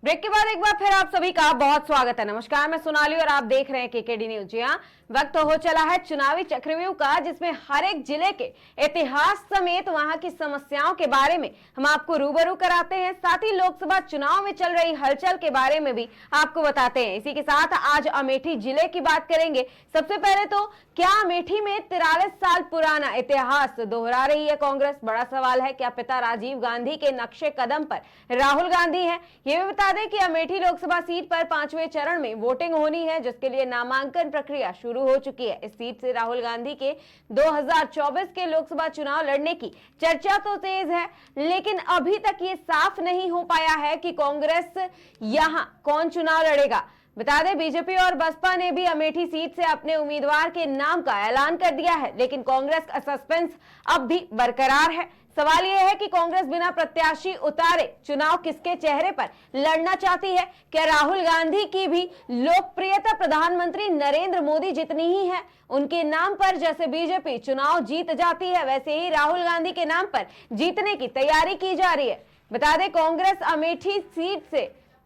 Break के बाद एक बार फिर आप सभी का बहुत स्वागत है। नमस्कार, मैं सोनाली और आप देख रहे हैं केकेडी न्यूज। यहाँ वक्त हो चला है चुनावी चक्रव्यूह का, जिसमें हर एक जिले के इतिहास समेत वहां की समस्याओं के बारे में हम आपको रूबरू कराते हैं। साथ ही लोकसभा चुनाव में चल रही हलचल के बारे में भी आपको बताते हैं। इसी के साथ आज अमेठी जिले की बात करेंगे। सबसे पहले तो क्या अमेठी में 43 साल पुराना इतिहास दोहरा रही है कांग्रेस? बड़ा सवाल है। क्या पिता राजीव गांधी के नक्शे कदम पर राहुल गांधी है? ये भी बता दें कि अमेठी लोकसभा सीट पर 5वें चरण में वोटिंग होनी है, जिसके लिए नामांकन प्रक्रिया शुरू हो चुकी है। इस सीट से राहुल गांधी के 2024 के लोकसभा चुनाव लड़ने की चर्चा तो तेज है, लेकिन अभी तक ये साफ नहीं हो पाया है कि कांग्रेस यहां कौन चुनाव लड़ेगा। बता दें, बीजेपी और बसपा ने भी अमेठी सीट से अपने उम्मीदवार के नाम का ऐलान कर दिया है, लेकिन कांग्रेस का सस्पेंस अब भी बरकरार है। सवाल यह है कि कांग्रेस बिना प्रत्याशी उतारे चुनाव किसके चेहरे पर लड़ना चाहती है? क्या राहुल गांधी की भी लोकप्रियता प्रधानमंत्री नरेंद्र मोदी जितनी ही है? उनके नाम पर जैसे बीजेपी चुनाव जीत जाती है, वैसे ही राहुल गांधी के नाम पर जीतने की तैयारी की जा रही है। बता दें, कांग्रेस अमेठी सीट से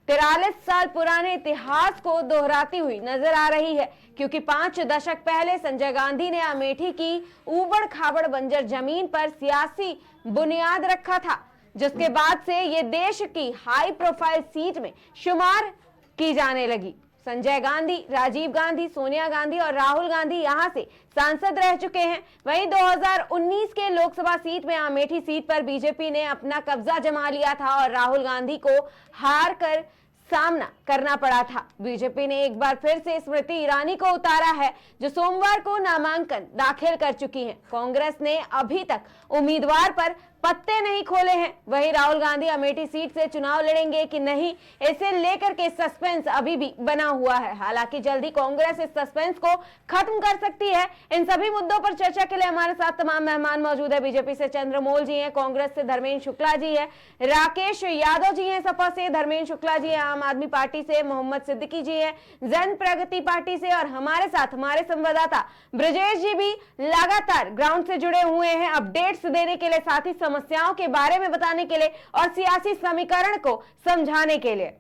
43 साल पुराने इतिहास को दोहराती हुई नजर आ रही है, क्योंकि 5 दशक पहले संजय गांधी ने अमेठी की ऊबड़ खाबड़ बंजर जमीन पर सियासी बुनियाद रखा था, जिसके बाद से ये देश की हाई प्रोफाइल सीट में शुमार की जाने लगी। संजय गांधी, राजीव गांधी, सोनिया गांधी और राहुल गांधी यहां से सांसद रह चुके हैं। वहीं 2019 के लोकसभा सीट में अमेठी सीट पर बीजेपी ने अपना कब्जा जमा लिया था और राहुल गांधी को हार कर सामना करना पड़ा था। बीजेपी ने एक बार फिर से स्मृति ईरानी को उतारा है, जो सोमवार को नामांकन दाखिल कर चुकी हैं। कांग्रेस ने अभी तक उम्मीदवार पर पत्ते नहीं खोले हैं। वहीं राहुल गांधी अमेठी सीट से चुनाव लड़ेंगे कि नहीं, इसे लेकर के सस्पेंस अभी भी बना हुआ है। हालांकि जल्दी कांग्रेस इस सस्पेंस को खत्म कर सकती है। इन सभी मुद्दों पर चर्चा के लिए हमारे साथ तमाम मेहमान मौजूद है। बीजेपी से चंद्रमोल जी हैं, कांग्रेस से धर्मेंद्र शुक्ला जी है, राकेश यादव जी हैं सपा से, धर्मेंद्र शुक्ला जी है आम आदमी पार्टी से, मोहम्मद सिद्दीकी जी है जन प्रगति पार्टी से, और हमारे साथ हमारे संवाददाता ब्रजेश जी भी लगातार ग्राउंड से जुड़े हुए हैं अपडेट्स देने के लिए, साथ ही समस्याओं के बारे में बताने के लिए और सियासी समीकरण को समझाने के लिए।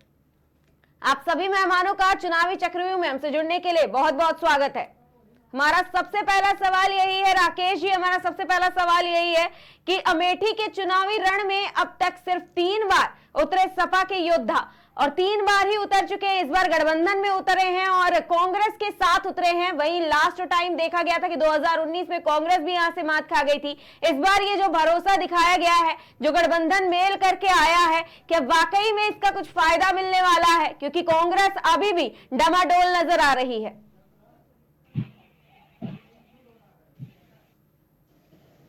आप सभी मेहमानों का चुनावी चक्रव्यूह में हमसे जुड़ने के लिए बहुत बहुत स्वागत है। हमारा सबसे पहला सवाल यही है, राकेश जी, हमारा सबसे पहला सवाल यही है कि अमेठी के चुनावी रण में अब तक सिर्फ 3 बार उतरे सपा के योद्धा, और 3 बार ही उतर चुके हैं। इस बार गठबंधन में उतरे हैं और कांग्रेस के साथ उतरे हैं। वहीं लास्ट टाइम देखा गया था कि 2019 में कांग्रेस भी यहां से मात खा गई थी। इस बार ये जो भरोसा दिखाया गया है, जो गठबंधन मेल करके आया है, क्या वाकई में इसका कुछ फायदा मिलने वाला है? क्योंकि कांग्रेस अभी भी डमाडोल नजर आ रही है।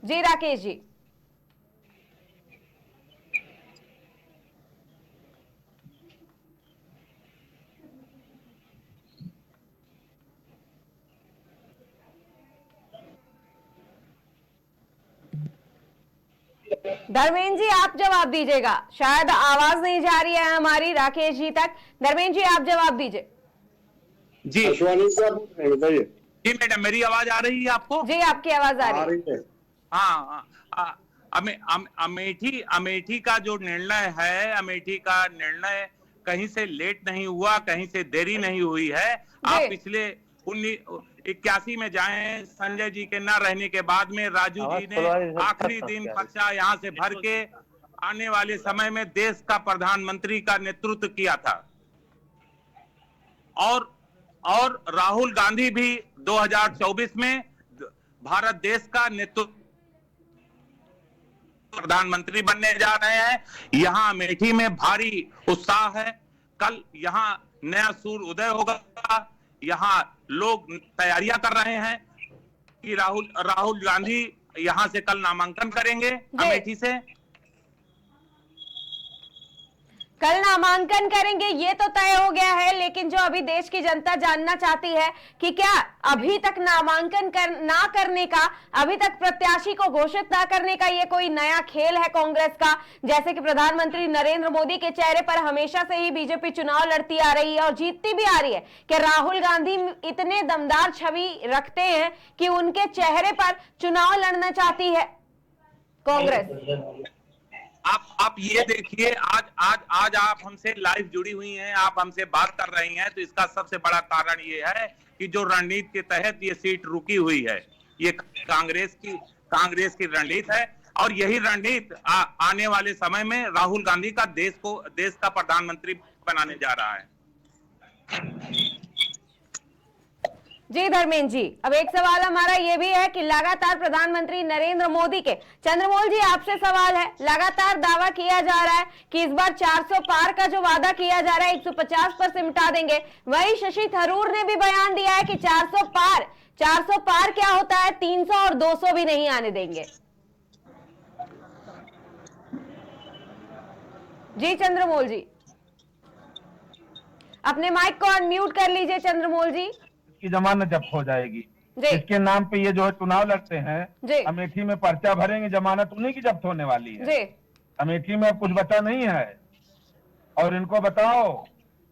जी राकेश जी। धर्मेंद्र जी, आप जवाब दीजिएगा। शायद आवाज नहीं जा रही है हमारी राकेश जी तक। धर्मेंद्र जी, आप जवाब दीजिए। जी जी मैडम, मेरी आवाज आ रही है आपको? जी, आपकी आवाज आ रही है। हाँ, अमेठी का जो निर्णय है, अमेठी का निर्णय कहीं से लेट नहीं हुआ, कहीं से देरी नहीं हुई है। आप पिछले 81 में जाएं, संजय जी के न रहने के बाद में राजू जी ने आखिरी दिन पर्चा यहां से भर के आने वाले समय में देश का प्रधानमंत्री का नेतृत्व किया था, और राहुल गांधी भी 2024 में भारत देश का नेतृत्व प्रधानमंत्री बनने जा रहे हैं। यहाँ अमेठी में भारी उत्साह है। कल यहाँ नया सूर्य उदय होगा। यहाँ लोग तैयारियां कर रहे हैं कि राहुल गांधी यहां से कल नामांकन करेंगे अमेठी से। कल नामांकन करेंगे ये तो तय हो गया है, लेकिन जो अभी देश की जनता जानना चाहती है कि क्या अभी तक नामांकन ना करने का, अभी तक प्रत्याशी को घोषित ना करने का ये कोई नया खेल है कांग्रेस का? जैसे कि प्रधानमंत्री नरेंद्र मोदी के चेहरे पर हमेशा से ही बीजेपी चुनाव लड़ती आ रही है और जीतती भी आ रही है। क्या राहुल गांधी इतने दमदार छवि रखते हैं कि उनके चेहरे पर चुनाव लड़ना चाहती है कांग्रेस? आप ये देखिए, आज आज आज आप हमसे लाइव जुड़ी हुई हैं, आप हमसे बात कर रही हैं, तो इसका सबसे बड़ा कारण ये है कि जो रणनीति के तहत ये सीट रुकी हुई है, ये कांग्रेस की रणनीति है। और यही रणनीति आने वाले समय में राहुल गांधी का देश का प्रधानमंत्री बनाने जा रहा है। जी धर्मेंद्र जी, अब एक सवाल हमारा ये भी है कि लगातार प्रधानमंत्री नरेंद्र मोदी के, चंद्रमौल जी आपसे सवाल है, लगातार दावा किया जा रहा है कि इस बार 400 पार का जो वादा किया जा रहा है 150 पर सिमटा देंगे। वही शशि थरूर ने भी बयान दिया है कि 400 पार क्या होता है, 300 और 200 भी नहीं आने देंगे। जी चंद्रमौल जी, अपने माइक को अनम्यूट कर लीजिए चंद्रमौल जी। की जमानत जब्त हो जाएगी। इसके नाम पे ये जो है चुनाव लड़ते हैं, अमेठी में पर्चा भरेंगे, जमानत उन्हीं की जब्त होने वाली है। अमेठी में अब कुछ बचा नहीं है। और इनको बताओ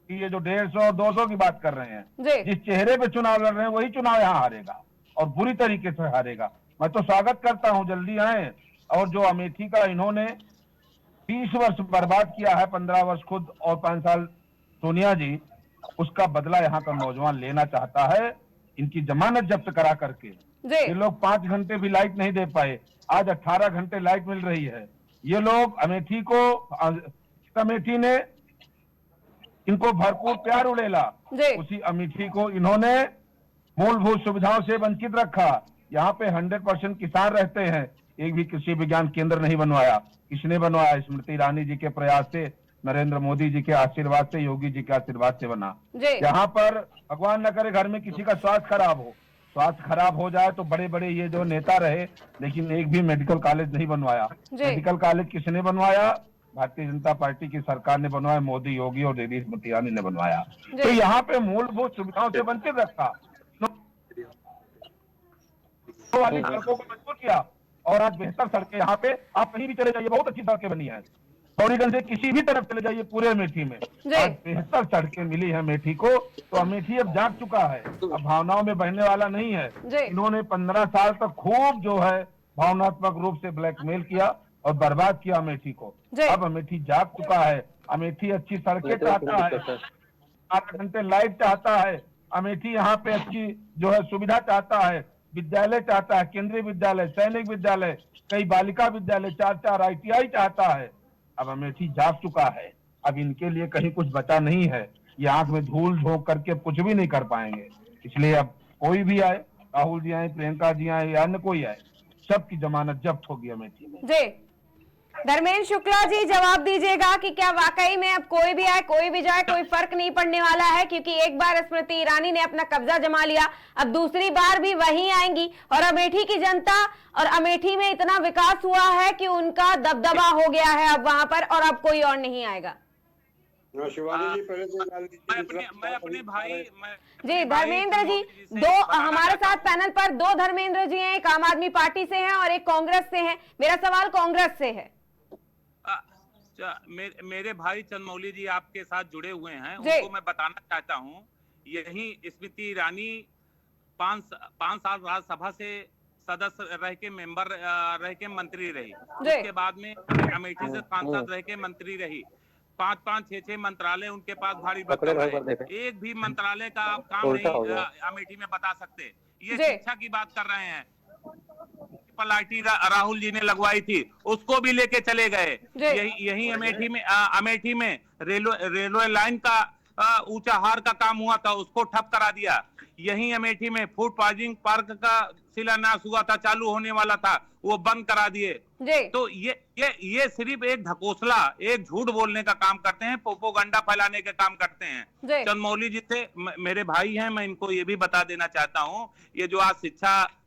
कि ये जो 150 और 200 की बात कर रहे हैं, जिस चेहरे पे चुनाव लड़ रहे हैं वही चुनाव यहाँ हारेगा और बुरी तरीके से हारेगा। मैं तो स्वागत करता हूँ, जल्दी आए। और जो अमेठी का इन्होंने 30 वर्ष बर्बाद किया है, 15 वर्ष खुद और 5 साल सोनिया जी, उसका बदला यहाँ का नौजवान लेना चाहता है। इनकी जमानत जब्त करा करके ये लोग 5 घंटे भी लाइट नहीं दे पाए, आज 18 घंटे लाइट मिल रही है। ये लोग अमेठी ने इनको भरपूर प्यार उड़ेला, उसी अमेठी को इन्होंने मूलभूत सुविधाओं से वंचित रखा। यहाँ पे 100% किसान रहते हैं, एक भी कृषि विज्ञान केंद्र नहीं बनवाया। किसने बनवाया? स्मृति ईरानी जी के प्रयास से, नरेंद्र मोदी जी के आशीर्वाद से, योगी जी के आशीर्वाद से बना। यहाँ पर भगवान न करे घर में किसी का स्वास्थ्य खराब हो जाए तो बड़े बड़े ये जो नेता रहे, लेकिन एक भी मेडिकल कॉलेज नहीं बनवाया। मेडिकल कॉलेज किसने बनवाया? भारतीय जनता पार्टी की सरकार ने बनवाया, मोदी, योगी और दीदी स्मृति ईरानी ने बनवाया। तो यहाँ पे मूलभूत सुविधाओं से वंचित रखा, वाली सड़कों को मजबूत किया। और आज बेहतर सड़कें यहाँ पे आप कहीं भी चले जाइए, बहुत अच्छी सड़कें बनी है। पौड़ीगंज से किसी भी तरफ चले जाइए पूरे अमेठी में आज बेहतर सड़कें मिली है अमेठी को। तो अमेठी अब जाग चुका है, अब भावनाओं में बहने वाला नहीं है। इन्होंने 15 साल तक खूब जो है भावनात्मक रूप से ब्लैकमेल किया और बर्बाद किया अमेठी को। अब अमेठी जाग चुका है। अमेठी अच्छी सड़कें चाहता है, 8 घंटे लाइट चाहता है। अमेठी यहाँ पे अच्छी जो है सुविधा चाहता है, विद्यालय चाहता है, केंद्रीय विद्यालय, सैनिक विद्यालय, कई बालिका विद्यालय, 4 ITI चाहता है। अब अमेठी जाग चुका है, अब इनके लिए कहीं कुछ बचा नहीं है। ये आंख में धूल झोंक करके कुछ भी नहीं कर पाएंगे। इसलिए अब कोई भी आए, राहुल जी आए, प्रियंका जी आए या अन्य कोई आए, सबकी जमानत जब्त होगी अमेठी में। जी धर्मेंद्र शुक्ला जी, जवाब दीजिएगा कि क्या वाकई में अब कोई भी आए कोई भी जाए कोई फर्क नहीं पड़ने वाला है? क्योंकि एक बार स्मृति ईरानी ने अपना कब्जा जमा लिया, अब दूसरी बार भी वही आएंगी। और अमेठी की जनता और अमेठी में इतना विकास हुआ है कि उनका दबदबा हो गया है अब वहां पर, और अब कोई और नहीं आएगा। शिवानी जी, पहले मैं अपने भाई जी धर्मेंद्र जी, दो हमारे साथ पैनल पर 2 धर्मेंद्र जी हैं, एक आम आदमी पार्टी से हैं और एक कांग्रेस से हैं। मेरा सवाल कांग्रेस से है। मेरे भाई चंद्रमौली जी आपके साथ जुड़े हुए हैं, उनको मैं बताना चाहता हूं, यही स्मृति ईरानी 5 साल राज्यसभा से सदस्य रह के मंत्री रही। उसके बाद में अमेठी से सांसद रह के मंत्री रही। 5-5, 6-6 मंत्रालय उनके पास भारी भरकम है। एक भी मंत्रालय का आप काम नहीं अमेठी में बता सकते। ये शिक्षा की बात कर रहे हैं, पलाटी राहुल जी ने लगवाई थी, उसको भी लेके चले गए। यही अमेठी में रेलवे लाइन का ऊंचा हार का काम हुआ था, उसको ठप करा दिया। यही अमेठी में फूड पार्क का शिलान्यास हुआ था, चालू होने वाला था, वो बंद करा दिए। तो ये सिर्फ एक ढकोसला, एक झूठ बोलने का काम करते हैं, प्रोपोगंडा फैलाने का काम करते हैं। चंद्रमौली जी से मेरे भाई हैं, मैं इनको ये भी बता देना चाहता हूँ, ये जो आज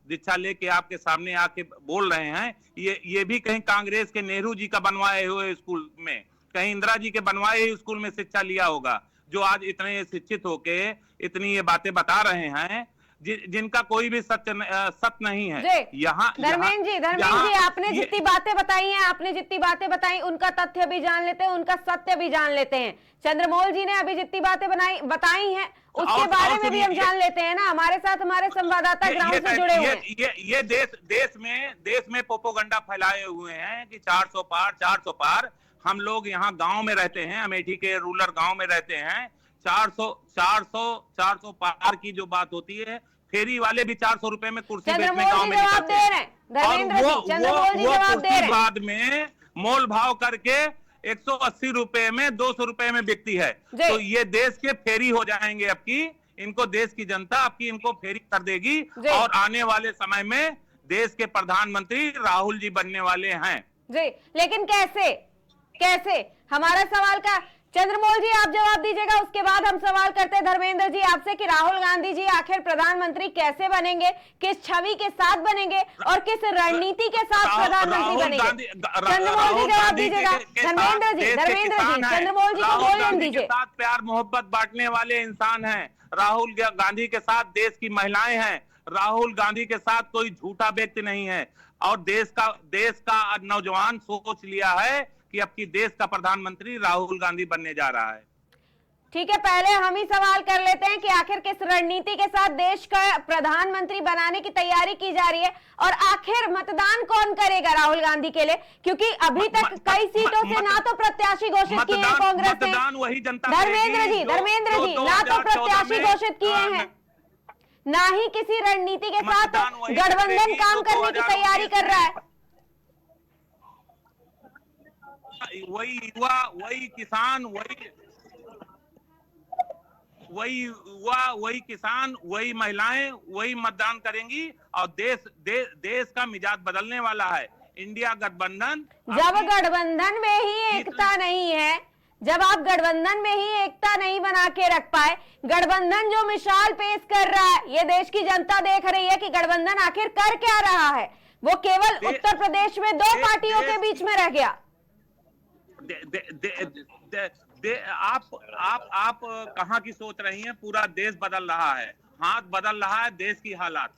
दीक्षा लेके आपके सामने आके बोल रहे हैं, ये भी कहीं कांग्रेस के नेहरू जी का बनवाए हुए स्कूल में, कहीं इंदिरा जी के बनवाए हुए स्कूल में शिक्षा लिया होगा, जो आज इतने शिक्षित होके इतनी ये बातें बता रहे हैं। जिनका कोई भी सत्य नहीं है। यहाँ धर्मेंद्र जी आपने जितनी बातें बताई हैं, आपने जितनी बातें बताई उनका तथ्य भी जान लेते हैं, उनका सत्य भी जान लेते हैं। चंद्रमौल जी ने अभी जितनी बातें बताई हैं उसके बारे में भी हम जान लेते हैं ना। हमारे साथ हमारे संवाददाता ग्राउंड से जुड़े हुए हैं। ये देश में प्रोपेगेंडा फैलाए हुए हैं कि 400 पार। हम लोग यहाँ गांव में रहते हैं, अमेठी के रूरल गांव में रहते हैं। 400 पार की जो बात होती है, फेरी वाले भी 400 रुपए में कुर्सी बेचने गांव में निकलते हैं और वो कुर्सी बाद में मोल भाव करके 180 रुपए में 200 रुपए में बिकती है। तो ये देश के फेरी हो जाएंगे। अब की इनको देश की जनता आपकी इनको फेरी कर देगी और आने वाले समय में देश के प्रधानमंत्री राहुल जी बनने वाले हैं जी। लेकिन कैसे हमारा सवाल का चंद्रमौल जी आप जवाब दीजिएगा, उसके बाद हम सवाल करते हैं धर्मेंद्र जी आपसे कि राहुल गांधी जी आखिर प्रधानमंत्री कैसे बनेंगे, किस छवि के साथ बनेंगे और किस रणनीति के साथ प्रधानमंत्री बनेंगे। चंद्रमौल जी जवाब दीजिएगा। धर्मेंद्र जी चंद्रमौल जी को बोलने दीजिए। प्यार मोहब्बत बांटने वाले इंसान हैं राहुल गांधी के साथ देश की महिलाएं हैं। राहुल गांधी के साथ कोई झूठा व्यक्ति नहीं है और देश का नौजवान सोच लिया है कि अब की देश का प्रधानमंत्री राहुल गांधी बनने जा रहा है। ठीक है, पहले हम ही सवाल कर लेते हैं कि आखिर किस रणनीति के साथ देश का प्रधानमंत्री बनाने की तैयारी की जा रही है और आखिर मतदान कौन करेगा राहुल गांधी के लिए, क्योंकि अभी तक कई सीटों से ना तो प्रत्याशी घोषित किए हैं कांग्रेस ने। धर्मेंद्र जी ना तो प्रत्याशी घोषित किए हैं, ना ही किसी रणनीति के साथ गठबंधन काम करने की तैयारी कर रहा है। वही युवा, वही किसान, वही किसान, वही महिलाएं, वही मतदान करेंगी और देश का मिजाज बदलने वाला है। इंडिया गठबंधन, जब गठबंधन में ही एकता नहीं है, जब आप गठबंधन में ही एकता नहीं बना के रख पाए, गठबंधन जो मिसाल पेश कर रहा है ये देश की जनता देख रही है कि गठबंधन आखिर कर क्या रहा है। वो केवल उत्तर प्रदेश में 2 पार्टियों के बीच में रह गया। आप कहाँ की सोच रही हैं? पूरा देश बदल रहा है, हाथ बदल रहा है देश की हालात।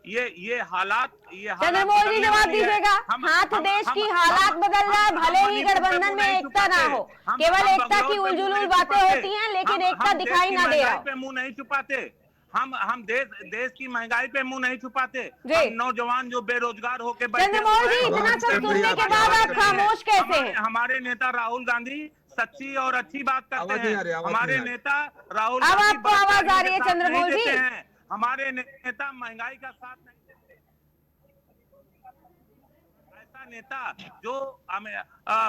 ये हालात चंद्रमौल जी जवाब दीजिएगा। हाथ देश की हालात बदल रहा है, भले ही गठबंधन में एकता ना हो, केवल एकता की उलझुल बातें होती हैं लेकिन एकता दिखाई ना दे रहा। मुंह नहीं छुपाते हम देश की महंगाई पे मुंह नहीं छुपाते। नौजवान जो बेरोजगार होके बैठे। चंद्रमौल जी इतना सब सुनने के बाद आप खामोश कैसे हैं? हमारे नेता राहुल गांधी सच्ची और अच्छी बात करते हैं। हमारे नेता राहुल अब आपको आवाज आ रही है चंद्रमौल जी? हमारे नेता महंगाई का साथ नहीं, ऐसा नेता जो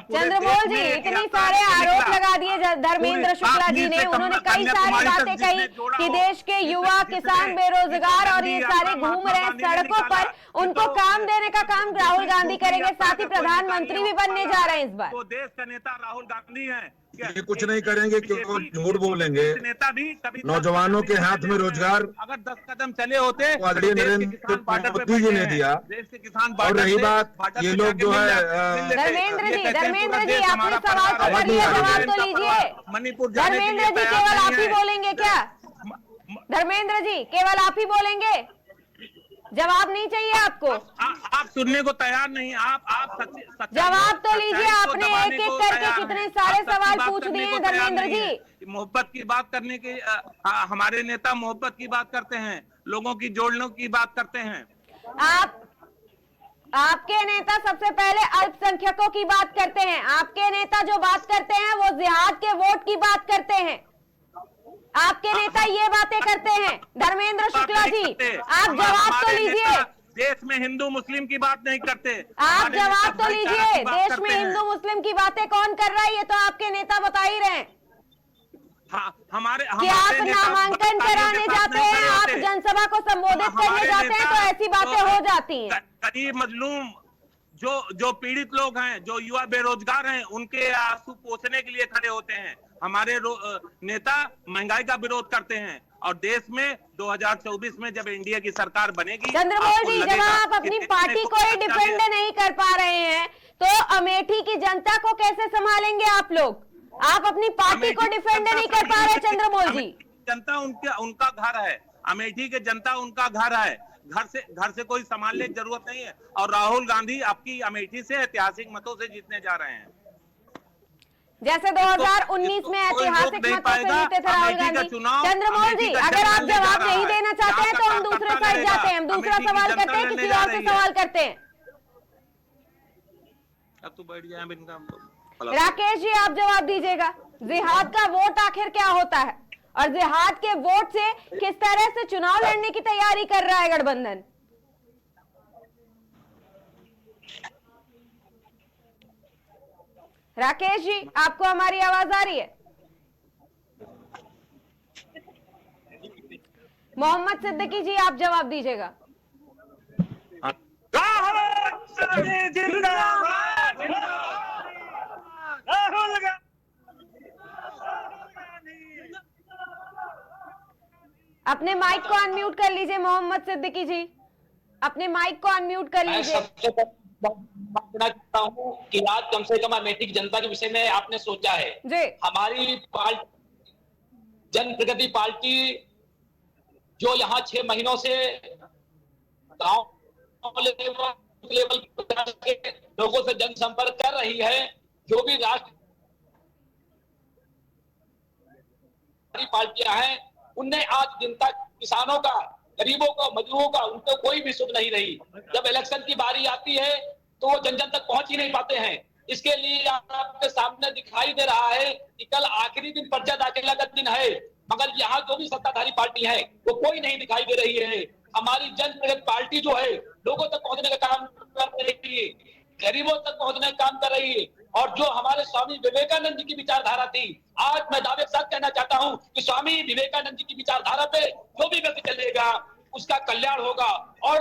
चंद्रमौल जी इतनी सारे आरोप लगा दिए धर्मेंद्र शुक्ला जी ने। उन्होंने कई सारी बातें कही कि देश के युवा, किसान, बेरोजगार और ये सारे घूम रहे हैं सड़कों पर, उनको काम देने का काम राहुल गांधी करेंगे, साथ ही प्रधानमंत्री भी बनने जा रहे हैं इस बार। तो देश का नेता राहुल गांधी है। ये कुछ नहीं करेंगे, केवल झूठ बोलेंगे। नेता भी नौजवानों के हाथ में रोजगार अगर 10 कदम चले होते आदरणीय नरेंद्र मोदी जी ने दिया। देश के किसान और रही बात ये लोग जो है धर्मेंद्र जी अपने सवाल को पढ़िए, जवाब तो लीजिए। मणिपुर धर्मेंद्र जी केवल आप ही बोलेंगे क्या? धर्मेंद्र जी केवल आप ही बोलेंगे, जवाब नहीं चाहिए आपको? आप सुनने को तैयार नहीं। आप जवाब तो लीजिए। आपने एक एक करके कितने सारे सवाल पूछ दिए हैं धर्मेंद्र जी। मोहब्बत की बात करने के हमारे नेता मोहब्बत की बात करते हैं, लोगों की जोड़ने की बात करते हैं। आपके नेता सबसे पहले अल्पसंख्यकों की बात करते हैं। आपके नेता जो बात करते हैं वो जिहाद के वोट की बात करते हैं। आपके नेता ये बातें करते हैं। धर्मेंद्र शुक्ला जी आप जवाब तो लीजिए। देश में हिंदू मुस्लिम की बात नहीं करते। आप जवाब तो लीजिए। देश में हिंदू मुस्लिम की बातें कौन कर रहा है ये तो आपके नेता बता ही रहे हैं। हमारे कि आप नामांकन कराने जाते हैं, आप जनसभा को संबोधित करने जाते हैं तो ऐसी बातें हो जाती हैं। गरीब मजलूम जो पीड़ित लोग हैं, जो युवा बेरोजगार हैं, उनके आंसू पोंछने के लिए खड़े होते हैं। हमारे नेता महंगाई का विरोध करते हैं और देश में 2024 में जब इंडिया की सरकार बनेगी। चंद्रमौल जी जब आप अपनी पार्टी को ही डिफेंड नहीं कर पा रहे हैं तो अमेठी की जनता को कैसे संभालेंगे आप लोग? आप अपनी पार्टी को डिफेंड नहीं कर पा रहे चंद्रमौल जी। जनता उनका घर है। अमेठी के जनता उनका घर है, घर से कोई संभालने की जरूरत नहीं है। और राहुल गांधी आपकी अमेठी से ऐतिहासिक मतों से जीतने जा रहे हैं। जैसे 2019 में ऐतिहासिक मतों से जीते थे राहुल गांधी। चंद्रमोहन जी, अगर आप जवाब नहीं देना चाहते हैं तो हम दूसरे साइड जाते हैं, हम दूसरा सवाल करते हैं, किसी और से सवाल करते हैं। अब तो बैठ जाए इनका। राकेश जी, आप जवाब दीजिएगा, जिहाद का वोट आखिर क्या होता है और जिहाद के वोट से किस तरह से चुनाव लड़ने की तैयारी कर रहा है गठबंधन? राकेश जी, आपको हमारी आवाज आ रही है? मोहम्मद सिद्दीकी जी, आप जवाब दीजिएगा। अपने माइक को अनम्यूट कर लीजिए मोहम्मद सिद्दीकी जी, अपने माइक को अनम्यूट कर लीजिए। कहना चाहता हूँ कि आज कम से कम अमेठी की जनता के विषय में आपने सोचा है जी। हमारी पार्टी जन प्रगति पार्टी जो यहाँ 6 महीनों से गांव लेवल के लोगों से जनसंपर्क कर रही है, जो भी राष्ट्रीय पार्टियां हैं उनने आज जनता, किसानों का, गरीबों का, मजदूरों का, उनको कोई भी सुध नहीं रही। जब इलेक्शन की बारी आती है तो वो जन जन तक पहुंच ही नहीं पाते हैं। इसके लिए आपके सामने दिखाई दे रहा है कि कल आखिरी दिन पर्चा दाखिला का दिन है, मगर यहाँ जो भी सत्ताधारी पार्टी है वो कोई नहीं दिखाई दे रही है। हमारी जन प्रगति पार्टी जो है लोगों तक पहुंचने का काम कर रही है, गरीबों तक पहुंचने का काम कर रही है। और जो हमारे स्वामी विवेकानंद जी की विचारधारा थी, आज मैं दावे के साथ कहना चाहता हूं कि स्वामी विवेकानंद जी की विचारधारा पे जो भी व्यक्ति चलेगा उसका कल्याण होगा। और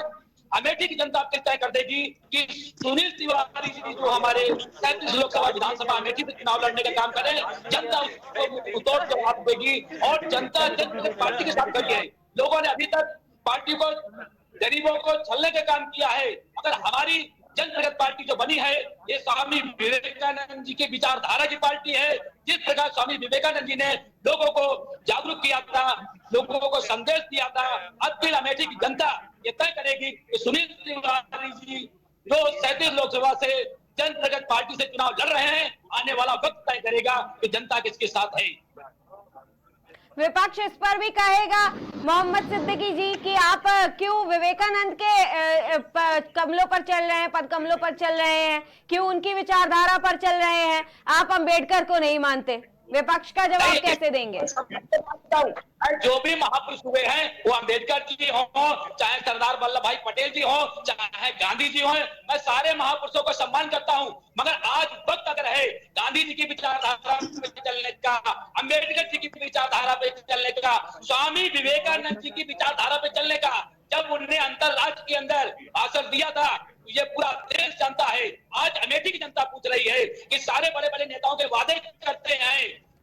अमेठी की जनता तय कर देगी कि सुनील तिवारी जी जो हमारे 37 लोकसभा विधानसभा अमेठी से चुनाव लड़ने का काम करें, जनता उसको तोड़ जवाब देगी। और जनता जन पार्टी के साथ खड़ी है। लोगों ने अभी तक पार्टी को, गरीबों को छलने का काम किया है, मगर हमारी जन प्रगति पार्टी जो बनी है ये स्वामी विवेकानंद जी की विचारधारा की पार्टी है। जिस प्रकार स्वामी विवेकानंद जी ने लोगों को जागरूक किया था, लोगों को संदेश दिया था, अब फिर अमेठी की जनता ये तय करेगी कि सुनील तिवारी जी जो 37 लोकसभा से जन प्रगति पार्टी से चुनाव लड़ रहे हैं, आने वाला वक्त तय करेगा कि जनता किसके साथ है। विपक्ष इस पर भी कहेगा मोहम्मद सिद्दीकी जी कि आप क्यों विवेकानंद के कमलों पर चल रहे हैं, पद कमलों पर चल रहे हैं, क्यों उनकी विचारधारा पर चल रहे हैं, आप अंबेडकर को नहीं मानते? विपक्ष का जवाब कैसे देंगे? जो भी महापुरुष हुए हैं वो अंबेडकर जी हो, चाहे सरदार वल्लभ भाई पटेल जी हो, चाहे गांधी जी हो, मैं सारे महापुरुषों को सम्मान करता हूं। मगर आज वक्त अगर है गांधी जी की विचारधारा पे चलने का, अंबेडकर जी की विचारधारा पे चलने का, स्वामी विवेकानंद जी की विचारधारा पे चलने का, जब उन्होंने अंतरराष्ट्र के अंदर भाषण दिया था ये पूरा देश जानता है। आज अमेठी की जनता पूछ रही है कि सारे बड़े बड़े नेताओं के वादे करते हैं,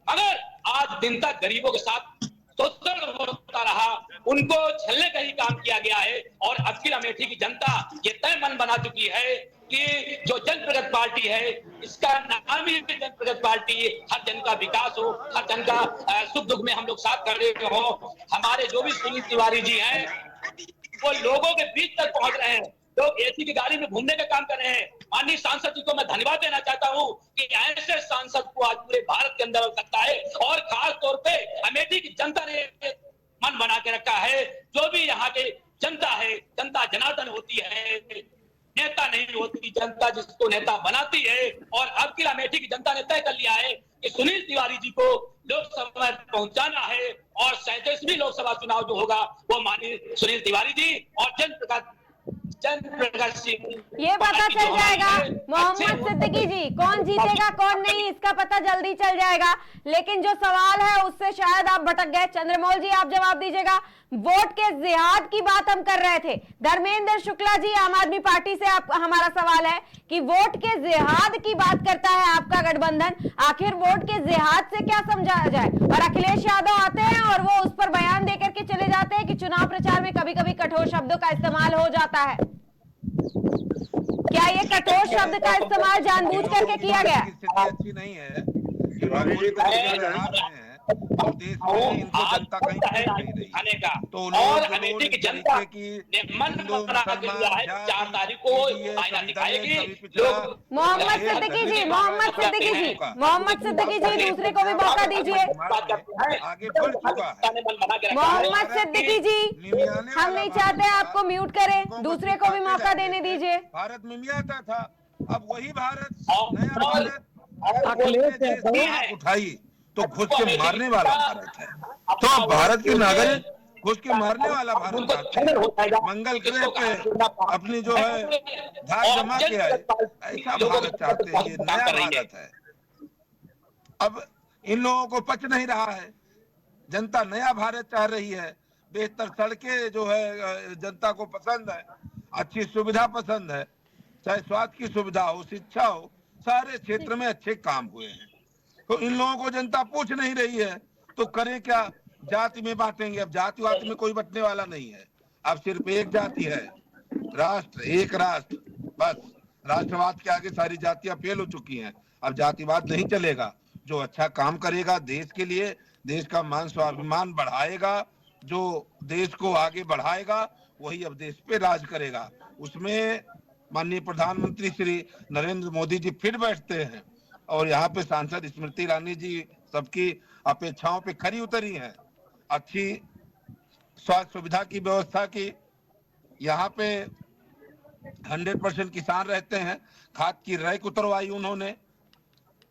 मगर आज दिन तक गरीबों के साथ शोषण होता रहा, उनको छलने का ही काम किया गया है। और अखिल अमेठी की जनता ये तय मन बना चुकी है कि जो जन प्रगति पार्टी है इसका नाम ही जन प्रगति पार्टी, हर जन का विकास हो, हर जन का सुख दुख में हम लोग साथ खड़े हो। हमारे जो भी सुनील तिवारी जी हैं वो लोगों के बीच तक पहुंच रहे हैं, लोग एसी की गाड़ी में घूमने का काम कर रहे हैं। माननीय सांसद जी को मैं धन्यवाद देना चाहता हूं कि ऐसे सांसद को आज पूरे भारत के अंदर हो सकता है। और खास तौर पे अमेठी की जनता ने मन बना के रखा है, जो भी यहाँ के जनता है, जनता जनार्दन होती है, नेता नहीं होती, जनता जिसको नेता बनाती है। और अब की अमेठी की जनता ने तय कर लिया है कि सुनील तिवारी जी को लोकसभा में पहुंचाना है। और 37वीं लोकसभा चुनाव जो होगा वो माननीय सुनील तिवारी जी और जन प्रकाश सिंह, ये पता चल जाएगा मोहम्मद सिद्दीकी जी, कौन जीतेगा कौन नहीं इसका पता जल्दी चल जाएगा। लेकिन जो सवाल है उससे शायद आप भटक गए। चंद्रमौल जी, आप जवाब दीजिएगा। वोट के जिहाद की बात हम कर रहे थे। धर्मेंद्र शुक्ला जी, आम आदमी पार्टी से आप, हमारा सवाल है कि वोट के जिहाद की बात करता है आपका गठबंधन, आखिर वोट के जिहाद से क्या समझा जाए? और अखिलेश यादव आते हैं और वो उस पर बयान देकर के चले जाते हैं कि चुनाव प्रचार में कभी कभी कठोर शब्दों का इस्तेमाल हो जाता है। क्या ये कठोर शब्द का इस्तेमाल जानबूझ करके किया गया? स्थिति अच्छी नहीं है, और देश में इनको जनता कहीं पूछ नहीं रही खाने का। तो और लोग अमेठी की इस जनता तरीके की ने मन हिंदू बना के दिया है, मुसलमान 4 तारीख को आईना दिखाएगी। लोग मोहम्मद सिद्दीकी जी, मोहम्मद सिद्दीकी जी, मोहम्मद सिद्दीकी जी, दूसरे को भी मौका दीजिए। आगे बढ़ चुका है। मोहम्मद सिद्दीकी जी, हम नहीं चाहते आपको म्यूट करें, दूसरे को भी मौका देने दीजिए। भारत मिमियाता था, अब वही भारत, और- नया भारत अखिलेश देश की आंख उठाई तो घुस के मारने वाला भारत है। तो अब भारत के नागरिक घुस के मारने वाला भारत चाहते हैं, मंगल ग्रह पे अपनी जो है धाक जमा के आए, ऐसा भारत चाहते हैं। ये नया भारत है। अब इन लोगों को पच नहीं रहा है, जनता नया भारत चाह रही है। बेहतर सड़कें जो है जनता को पसंद है, अच्छी सुविधा पसंद है, चाहे स्वास्थ्य की सुविधा हो, शिक्षा हो, सारे क्षेत्र में अच्छे काम हुए हैं। तो इन लोगों को जनता पूछ नहीं रही है तो करें क्या? जाति में बांटेंगे। अब जातिवाद में कोई बंटने वाला नहीं है, अब सिर्फ एक जाति है, राष्ट्र, एक राष्ट्र, बस। राष्ट्रवाद के आगे सारी जातियां फेल हो चुकी हैं। अब जातिवाद नहीं चलेगा। जो अच्छा काम करेगा देश के लिए, देश का मान स्वाभिमान बढ़ाएगा, जो देश को आगे बढ़ाएगा, वही अब देश पे राज करेगा। उसमें माननीय प्रधानमंत्री श्री नरेंद्र मोदी जी फिर बैठते हैं और यहाँ पे सांसद स्मृति ईरानी जी सबकी अपेक्षाओं पे खरी उतरी हैं। अच्छी स्वास्थ्य सुविधा की व्यवस्था की, यहाँ पे 100% किसान रहते हैं, खाद की रैक उतरवाई उन्होंने,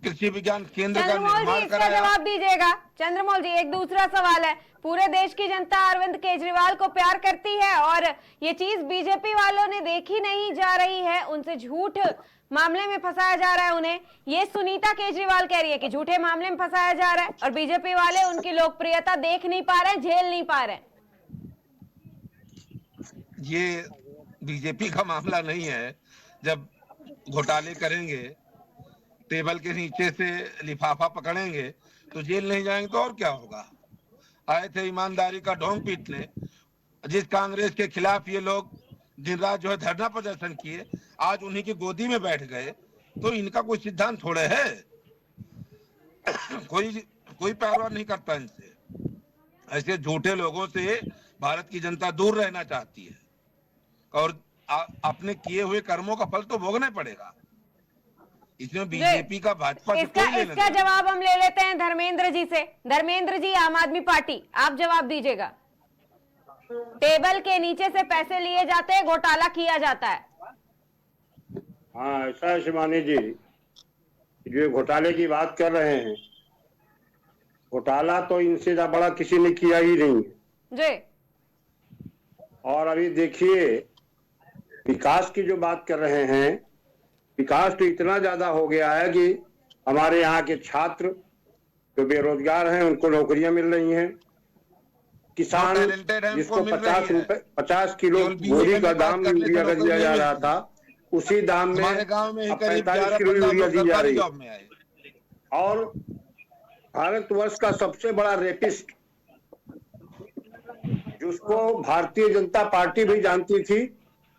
कृषि विज्ञान केंद्र का चंद्रमौल जी, निर्माण इसका कराया। जवाब दीजिएगा। चंद्रमौल जी, एक दूसरा सवाल है, पूरे देश की जनता अरविंद केजरीवाल को प्यार करती है और ये चीज बीजेपी वालों ने देखी नहीं जा रही है, उनसे झूठ मामले में फंसाया जा रहा है उन्हें। ये सुनीता केजरीवाल कह रही है कि झूठे मामले में फंसाया जा रहा है और बीजेपी वाले उनकी लोकप्रियता देख नहीं पा रहे हैं, झेल नहीं पा रहे हैं। ये बीजेपी का मामला नहीं है। जब घोटाले करेंगे, टेबल के नीचे से लिफाफा पकड़ेंगे तो जेल नहीं जाएंगे तो और क्या होगा। आए थे ईमानदारी का ढोंग पीटने। जिस कांग्रेस के खिलाफ ये लोग दिन रात जो है धरना प्रदर्शन किए, आज उन्हीं की गोदी में बैठ गए तो इनका कोई सिद्धांत थोड़े है। कोई परवाह नहीं करता इनसे। ऐसे झूठे लोगों से भारत की जनता दूर रहना चाहती है और अपने किए हुए कर्मों का फल तो भोगना पड़ेगा। इसमें बीजेपी का भाजपा से कोई लेना इसका देना। जवाब हम ले लेते हैं धर्मेंद्र जी से। धर्मेंद्र जी, आम आदमी पार्टी, आप जवाब दीजिएगा। टेबल के नीचे से पैसे लिए जाते हैं, घोटाला किया जाता है। हाँ, ऐसा है शिवानी जी, जो घोटाले की बात कर रहे हैं, घोटाला तो इनसे बड़ा किसी ने किया ही नहीं जी। और अभी देखिए, विकास की जो बात कर रहे हैं, विकास तो इतना ज्यादा हो गया है कि हमारे यहाँ के छात्र जो बेरोजगार हैं उनको नौकरियां मिल रही हैं। किसान जिसको 50 किलो बोरी का दाम यूरिया का दिया जा रहा था, उसी दाम में हमारे गांव में ही 45 किलो यूरिया दी जा रही है। और भारतवर्ष का सबसे बड़ा रेपिस्ट, जिसको भारतीय जनता पार्टी भी जानती थी,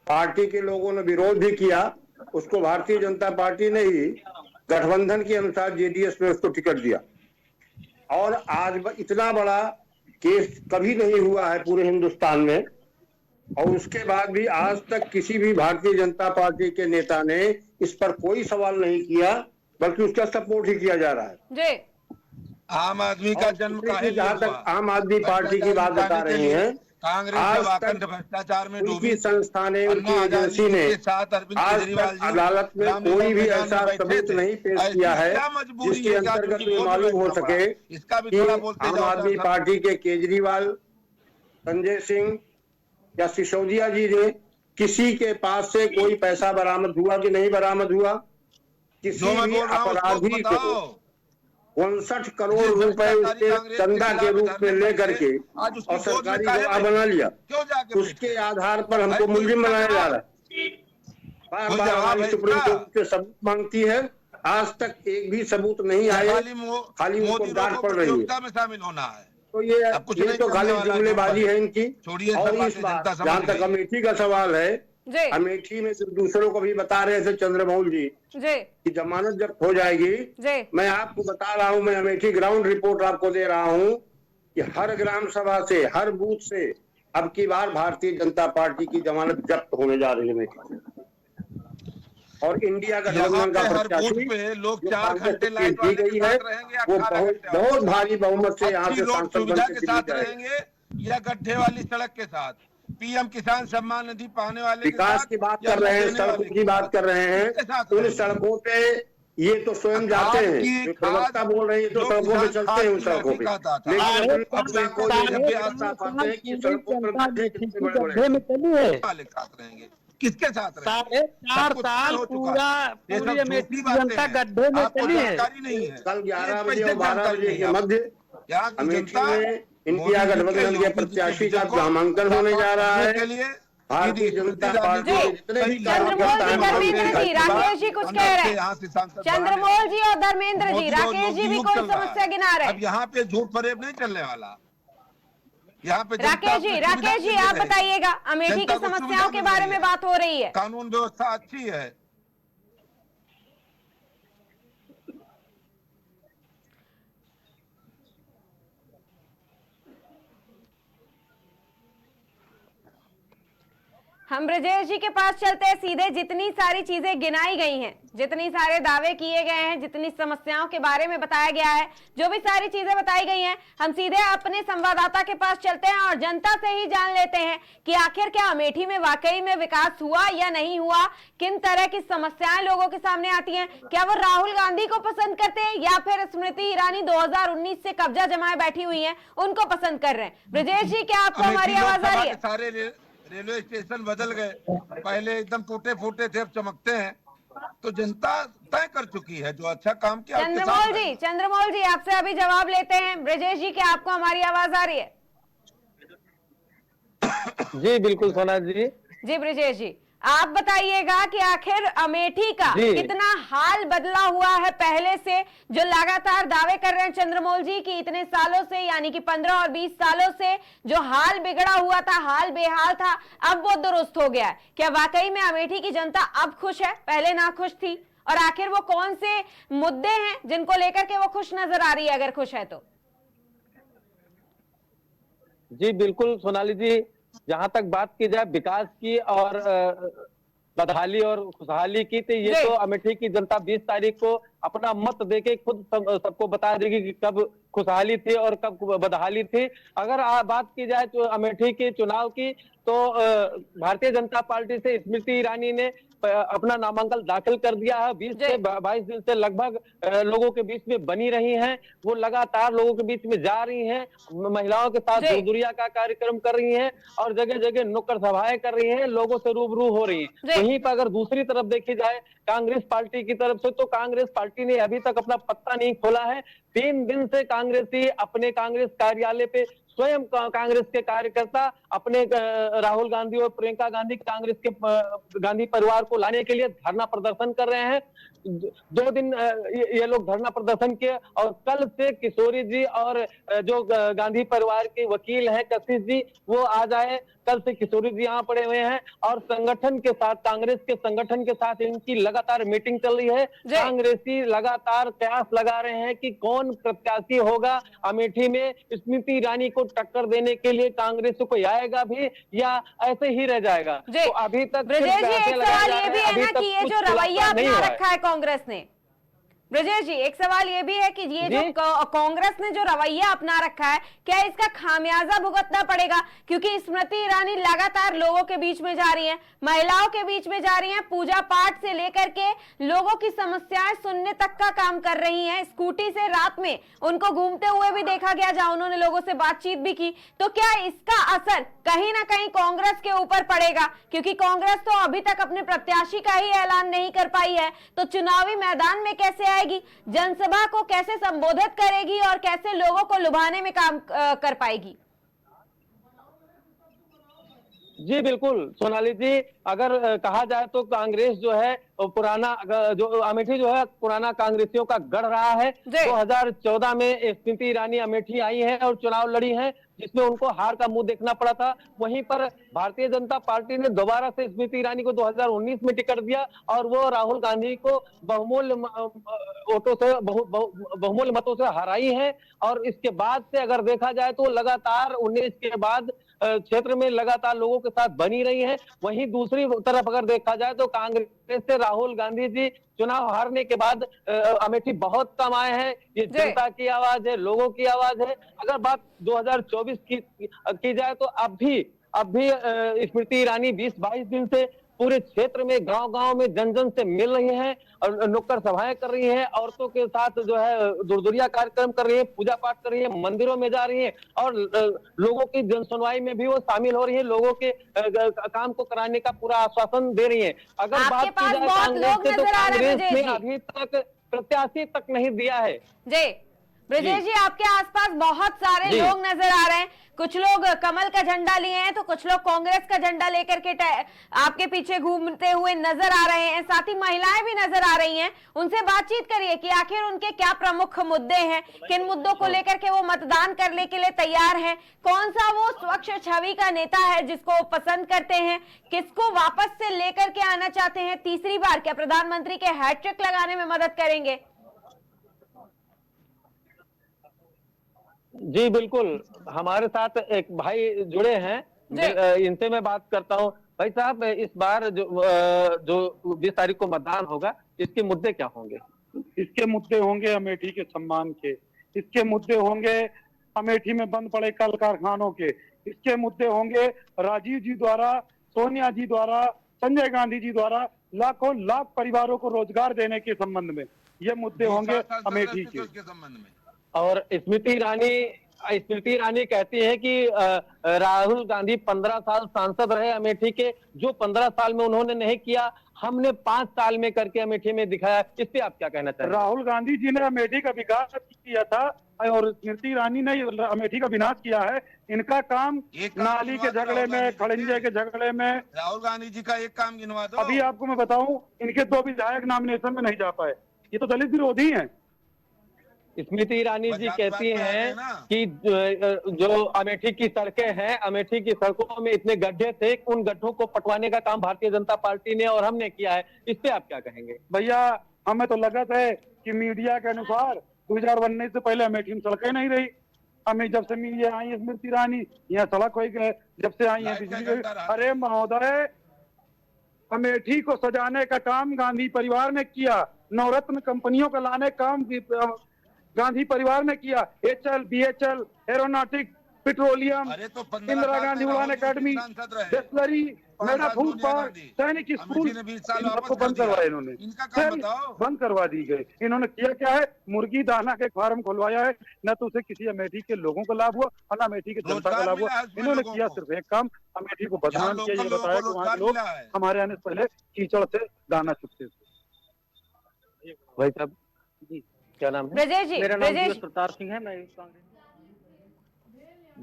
पार्टी के लोगों ने विरोध भी किया, उसको भारतीय जनता पार्टी ने ही गठबंधन के अनुसार जेडीएस में उसको टिकट दिया। और आज इतना बड़ा केस कभी नहीं हुआ है पूरे हिंदुस्तान में, और उसके बाद भी आज तक किसी भी भारतीय जनता पार्टी के नेता ने इस पर कोई सवाल नहीं किया, बल्कि उसका सपोर्ट ही किया जा रहा है। जी। आम आदमी का जन्म काहे लिए जहाँ तक हुआ? आम आदमी पार्टी की बात बता रहे हैं, कांग्रेस आज जब तक अखंड भ्रष्टाचार में डूबी, उनकी संस्था ने, उनकी एजेंसी ने आज तक अदालत में कोई भी ऐसा सबूत नहीं पेश किया है जिसके अंतर्गत ये मालूम हो सके कि आम आदमी पार्टी के केजरीवाल, संजय सिंह या सिसोदिया जी ने किसी के पास से कोई पैसा बरामद हुआ कि नहीं बरामद हुआ। किसी भी अपराधी को 59 करोड़ रुपए उसके चंदा के रूप में लेकर के और सरकारी गवाह बना लिया, उसके आधार पर हमको मुलजिम बनाया जा रहा है। बार बार हमारी सुप्रीम कोर्ट से सबूत मांगती है, आज तक एक भी सबूत नहीं आए, खाली उनको डांट पड़ रही है। शामिल होना है तो ये तो खाली जुमलेबाजी है इनकी। और इस बात जहाँ तक अमेठी का सवाल है, अमेठी में सिर्फ दूसरों को भी बता रहे थे चंद्रमौल जी कि जमानत जब्त हो जाएगी। मैं आपको बता रहा हूं, मैं अमेठी ग्राउंड रिपोर्ट आपको दे रहा हूं कि हर ग्राम सभा से, हर बूथ से अब की बार भारतीय जनता पार्टी की जमानत जब्त होने जा रही है अमेठी। और इंडिया गठबंधन का प्रत्याशी पे लोग 4 घंटे लाइन दी गई है, वो बहुत भारी बहुमत से यहाँ से सांसद सुविधा के साथ रहेंगे या गड्ढे वाली सड़क के साथ। पीएम किसान सम्मान निधि पाने वाले विकास की बात कर रहे हैं, सड़कों की बात कर रहे हैं। उन सड़कों पे ये तो स्वयं जाते हैं, जो प्रवक्ता बोल रहे हैं तो सड़कों पे चलते हैं उन सड़कों पे, लेकिन किसके साथ रहेंगे? 4 साल पूरा जनता गड्ढे में चली है। कल 11 बजे और 12 बजे के मध्य अमेठी में इंडिया गठबंधन के प्रत्याशी का नामांकन होने जा रहा है। भारतीय जनता पार्टी धर्मेंद्र जी, राकेश जी कुछ कह रहे हैं। चंद्रमौल जी और धर्मेंद्र जी, राकेश जी भी कोई समस्या गिना रहे हैं। अब यहाँ पे झूठ फरेब नहीं चलने वाला। यहाँ पे राकेश जी आप बताइएगा, अमेठी की समस्याओं के बारे में बात हो रही है। कानून व्यवस्था अच्छी है। हम ब्रजेश जी के पास चलते हैं सीधे। जितनी सारी चीजें गिनाई गई हैं, जितनी सारे दावे किए गए हैं, जितनी समस्याओं के बारे में बताया गया है, जो भी सारी चीजें बताई गई हैं, हम सीधे अपने संवाददाता के पास चलते हैं और जनता से ही जान लेते हैं कि आखिर क्या अमेठी में वाकई में विकास हुआ या नहीं हुआ, किन तरह की समस्याएं लोगों के सामने आती हैं, क्या वो राहुल गांधी को पसंद करते हैं या फिर स्मृति ईरानी 2019 से कब्जा जमाए बैठी हुई है उनको पसंद कर रहे हैं। ब्रजेश जी, क्या आपको हमारी आवाज आ रही है? रेलवे स्टेशन बदल गए, पहले एकदम टूटे फूटे थे, अब चमकते हैं। तो जनता तय कर चुकी है जो अच्छा काम किया। चंद्रमौल जी आपसे अभी जवाब लेते हैं। ब्रजेश जी, क्या आपको हमारी आवाज आ रही है? जी बिल्कुल सोना जी। जी ब्रजेश जी, आप बताइएगा कि आखिर अमेठी का कितना हाल बदला हुआ है पहले से, जो लगातार दावे कर रहे हैं चंद्रमौल जी कि इतने सालों से, यानी कि 15 और 20 सालों से जो हाल बिगड़ा हुआ था, हाल बेहाल था, अब वो दुरुस्त हो गया है। क्या वाकई में अमेठी की जनता अब खुश है, पहले ना खुश थी? और आखिर वो कौन से मुद्दे हैं जिनको लेकर के वो खुश नजर आ रही है, अगर खुश है तो? जी बिल्कुल सोनाली जी, जहां तक बात की जाए विकास की और बदहाली और खुशहाली की, तो ये तो अमेठी की जनता 20 तारीख को अपना मत देके खुद सबको बता देगी कि कब खुशहाली थी और कब बदहाली थी। अगर बात की जाए तो अमेठी के चुनाव की, तो भारतीय जनता पार्टी से स्मृति ईरानी ने अपना नामांकन दाखिल कर दिया है। 20 से 22 दिन से लगभग लोगों के बीच में बनी रही हैं, वो लगातार लोगों के बीच में जा रही हैं, महिलाओं के साथ दूरिया का कार्यक्रम कर रही हैं और जगह जगह नुक्कड़ सभाएं कर रही हैं, लोगों से रूबरू हो रही हैं। वहीं पर अगर दूसरी तरफ देखी जाए कांग्रेस पार्टी की तरफ से, तो कांग्रेस पार्टी ने अभी तक अपना पत्ता नहीं खोला है। 3 दिन से कांग्रेसी अपने कांग्रेस कार्यालय पे स्वयं कांग्रेस के कार्यकर्ता अपने राहुल गांधी और प्रियंका गांधी कांग्रेस के गांधी परिवार को लाने के लिए धरना प्रदर्शन कर रहे हैं। 2 दिन ये लोग धरना प्रदर्शन किए और कल से किशोरी जी और जो गांधी परिवार के वकील हैं कशिश जी, वो आ जाए। कल से किशोरी जी यहाँ पड़े हुए हैं और संगठन के साथ, कांग्रेस के संगठन के साथ इनकी लगातार मीटिंग चल रही है। कांग्रेसी लगातार प्रयास लगा रहे हैं कि कौन प्रत्याशी होगा अमेठी में, स्मृति ईरानी को टक्कर देने के लिए कांग्रेस को आएगा भी या ऐसे ही रह जाएगा। तो अभी तक ब्रजेश जी, एक सवाल ये भी है ना कि ये जो रवैया अपना रखा है कांग्रेस ने, ब्रजेश जी एक सवाल ये भी है कि ये जो कांग्रेस ने जो रवैया अपना रखा है, क्या इसका खामियाजा भुगतना पड़ेगा? क्योंकि स्मृति ईरानी लगातार लोगों के बीच में जा रही हैं, महिलाओं के बीच में जा रही हैं, पूजा पाठ से लेकर के लोगों की समस्याएं सुनने तक का काम कर रही हैं। स्कूटी से रात में उनको घूमते हुए भी देखा गया, जहां उन्होंने लोगों से बातचीत भी की। तो क्या इसका असर कहीं ना कहीं कांग्रेस के ऊपर पड़ेगा? क्योंकि कांग्रेस तो अभी तक अपने प्रत्याशी का ही ऐलान नहीं कर पाई है, तो चुनावी मैदान में कैसे आएगी, जनसभा को कैसे संबोधित करेगी और कैसे लोगों को लुभाने में काम कर पाएगी? जी बिल्कुल सोनाली जी, अगर कहा जाए तो कांग्रेस जो है पुराना जो अमेठी जो है पुराना कांग्रेसियों का गढ़ रहा है। 2014 में स्मृति ईरानी अमेठी आई है और चुनाव लड़ी है, जिसमें उनको हार का मुंह देखना पड़ा था। वहीं पर भारतीय जनता पार्टी ने दोबारा से स्मृति ईरानी को 2019 में टिकट दिया और वो राहुल गांधी को बहुमूल्य वोटों से बहुमूल्य मतों से हराई है। और इसके बाद से अगर देखा जाए तो लगातार 19 के बाद क्षेत्र में लगातार लोगों के साथ बनी रही है। वहीं दूसरी तरफ अगर देखा जाए तो कांग्रेस से राहुल गांधी जी चुनाव हारने के बाद अमेठी बहुत कम आए हैं। ये जनता की आवाज है, लोगों की आवाज है। अगर बात 2024 की जाए तो अब भी स्मृति ईरानी 20-22 दिन से पूरे क्षेत्र में गांव-गांव में जन-जन से मिल रही हैं और नुक्कड़ सभाएं कर रही हैं, औरतों के साथ जो है दूरदुरिया कार्यक्रम कर रही है, पूजा पाठ कर रही है, मंदिरों में जा रही है और लोगों की जन सुनवाई में भी वो शामिल हो रही है, लोगों के काम को कराने का पूरा आश्वासन दे रही है। अगर बात की जाए कांग्रेस से तो कांग्रेस ने अभी तक प्रत्याशी तक नहीं दिया है। जी ब्रजेश जी, आपके आसपास बहुत सारे लोग नजर आ रहे हैं। कुछ लोग कमल का झंडा लिए हैं तो कुछ लोग कांग्रेस का झंडा लेकर के आपके पीछे घूमते हुए नजर आ रहे हैं। साथ ही महिलाएं भी नजर आ रही हैं। उनसे बातचीत करिए कि आखिर उनके क्या प्रमुख मुद्दे हैं, किन मुद्दों को लेकर के वो मतदान करने के लिए तैयार हैं, कौन सा वो स्वच्छ छवि का नेता है जिसको वो पसंद करते हैं, किसको वापस से लेकर के आना चाहते हैं तीसरी बार, क्या प्रधानमंत्री के हैट्रिक लगाने में मदद करेंगे। जी बिल्कुल, हमारे साथ एक भाई जुड़े हैं, इनसे मैं बात करता हूं। भाई साहब, इस बार जो 20 तारीख को मतदान होगा, इसके मुद्दे क्या होंगे? इसके मुद्दे होंगे अमेठी के सम्मान के, इसके मुद्दे होंगे अमेठी में बंद पड़े कल कारखानों के, इसके मुद्दे होंगे राजीव जी द्वारा, सोनिया जी द्वारा, संजय गांधी जी द्वारा लाखों लाख परिवारों को रोजगार देने के संबंध में ये मुद्दे होंगे अमेठी के संबंध में। और स्मृति ईरानी कहती है कि राहुल गांधी 15 साल सांसद रहे अमेठी के, जो 15 साल में उन्होंने नहीं किया हमने 5 साल में करके अमेठी में दिखाया। इस पे आप क्या कहना चाहते हैं? राहुल गांधी जी ने अमेठी का विकास किया था और स्मृति ईरानी ने अमेठी का विनाश किया है। इनका काम नाली के झगड़े में, खड़ंजे के झगड़े में। राहुल गांधी जी का एक काम गिनवा दो। अभी आपको मैं बताऊं, इनके 2 विधायक नॉमिनेशन में नहीं जा पाए। ये तो दलित विरोधी हैं। स्मृति ईरानी जी कहती हैं कि जो अमेठी की सड़कें हैं, अमेठी की सड़कों में इतने गड्ढे थे, उन गड्ढों को पटवाने का काम भारतीय जनता पार्टी ने और हमने किया है। इस पे आप क्या कहेंगे? भैया, हमें तो लगत है कि मीडिया के अनुसार 2019 से पहले अमेठी में सड़कें नहीं रही। हमें जब से मीडिया आई है स्मृति ईरानी, यहाँ सड़क हो गए, जब से आई है बिजली। अरे महोदय, अमेठी को सजाने का काम गांधी परिवार ने किया, नवरत्न कंपनियों का लाने काम गांधी परिवार ने किया। HL, BHL, aeronautic, petroleum, Indira Gandhi उड़ान अकेडमी, डिस्लरी, मेरा फूड पार्क, सैनिक स्कूल, सबको बंद करवाया इन्होंने, बंद करवा दी गए। इन्होंने किया क्या है? मुर्गी दाना के फार्म खुलवाया है। न तो उसे किसी अमेठी के लोगों को लाभ हुआ और न अमेठी के जनता को लाभ हुआ। इन्होंने किया सिर्फ एक काम, अमेठी को बदनाम किया। ये बताया कि वहाँ के लोग हमारे आने से पहले कीचड़ से दाना चुगते थे। भाई साहब क्या नाम है? ब्रजेश जी। मेरा नाम प्रताप सिंह है, मैं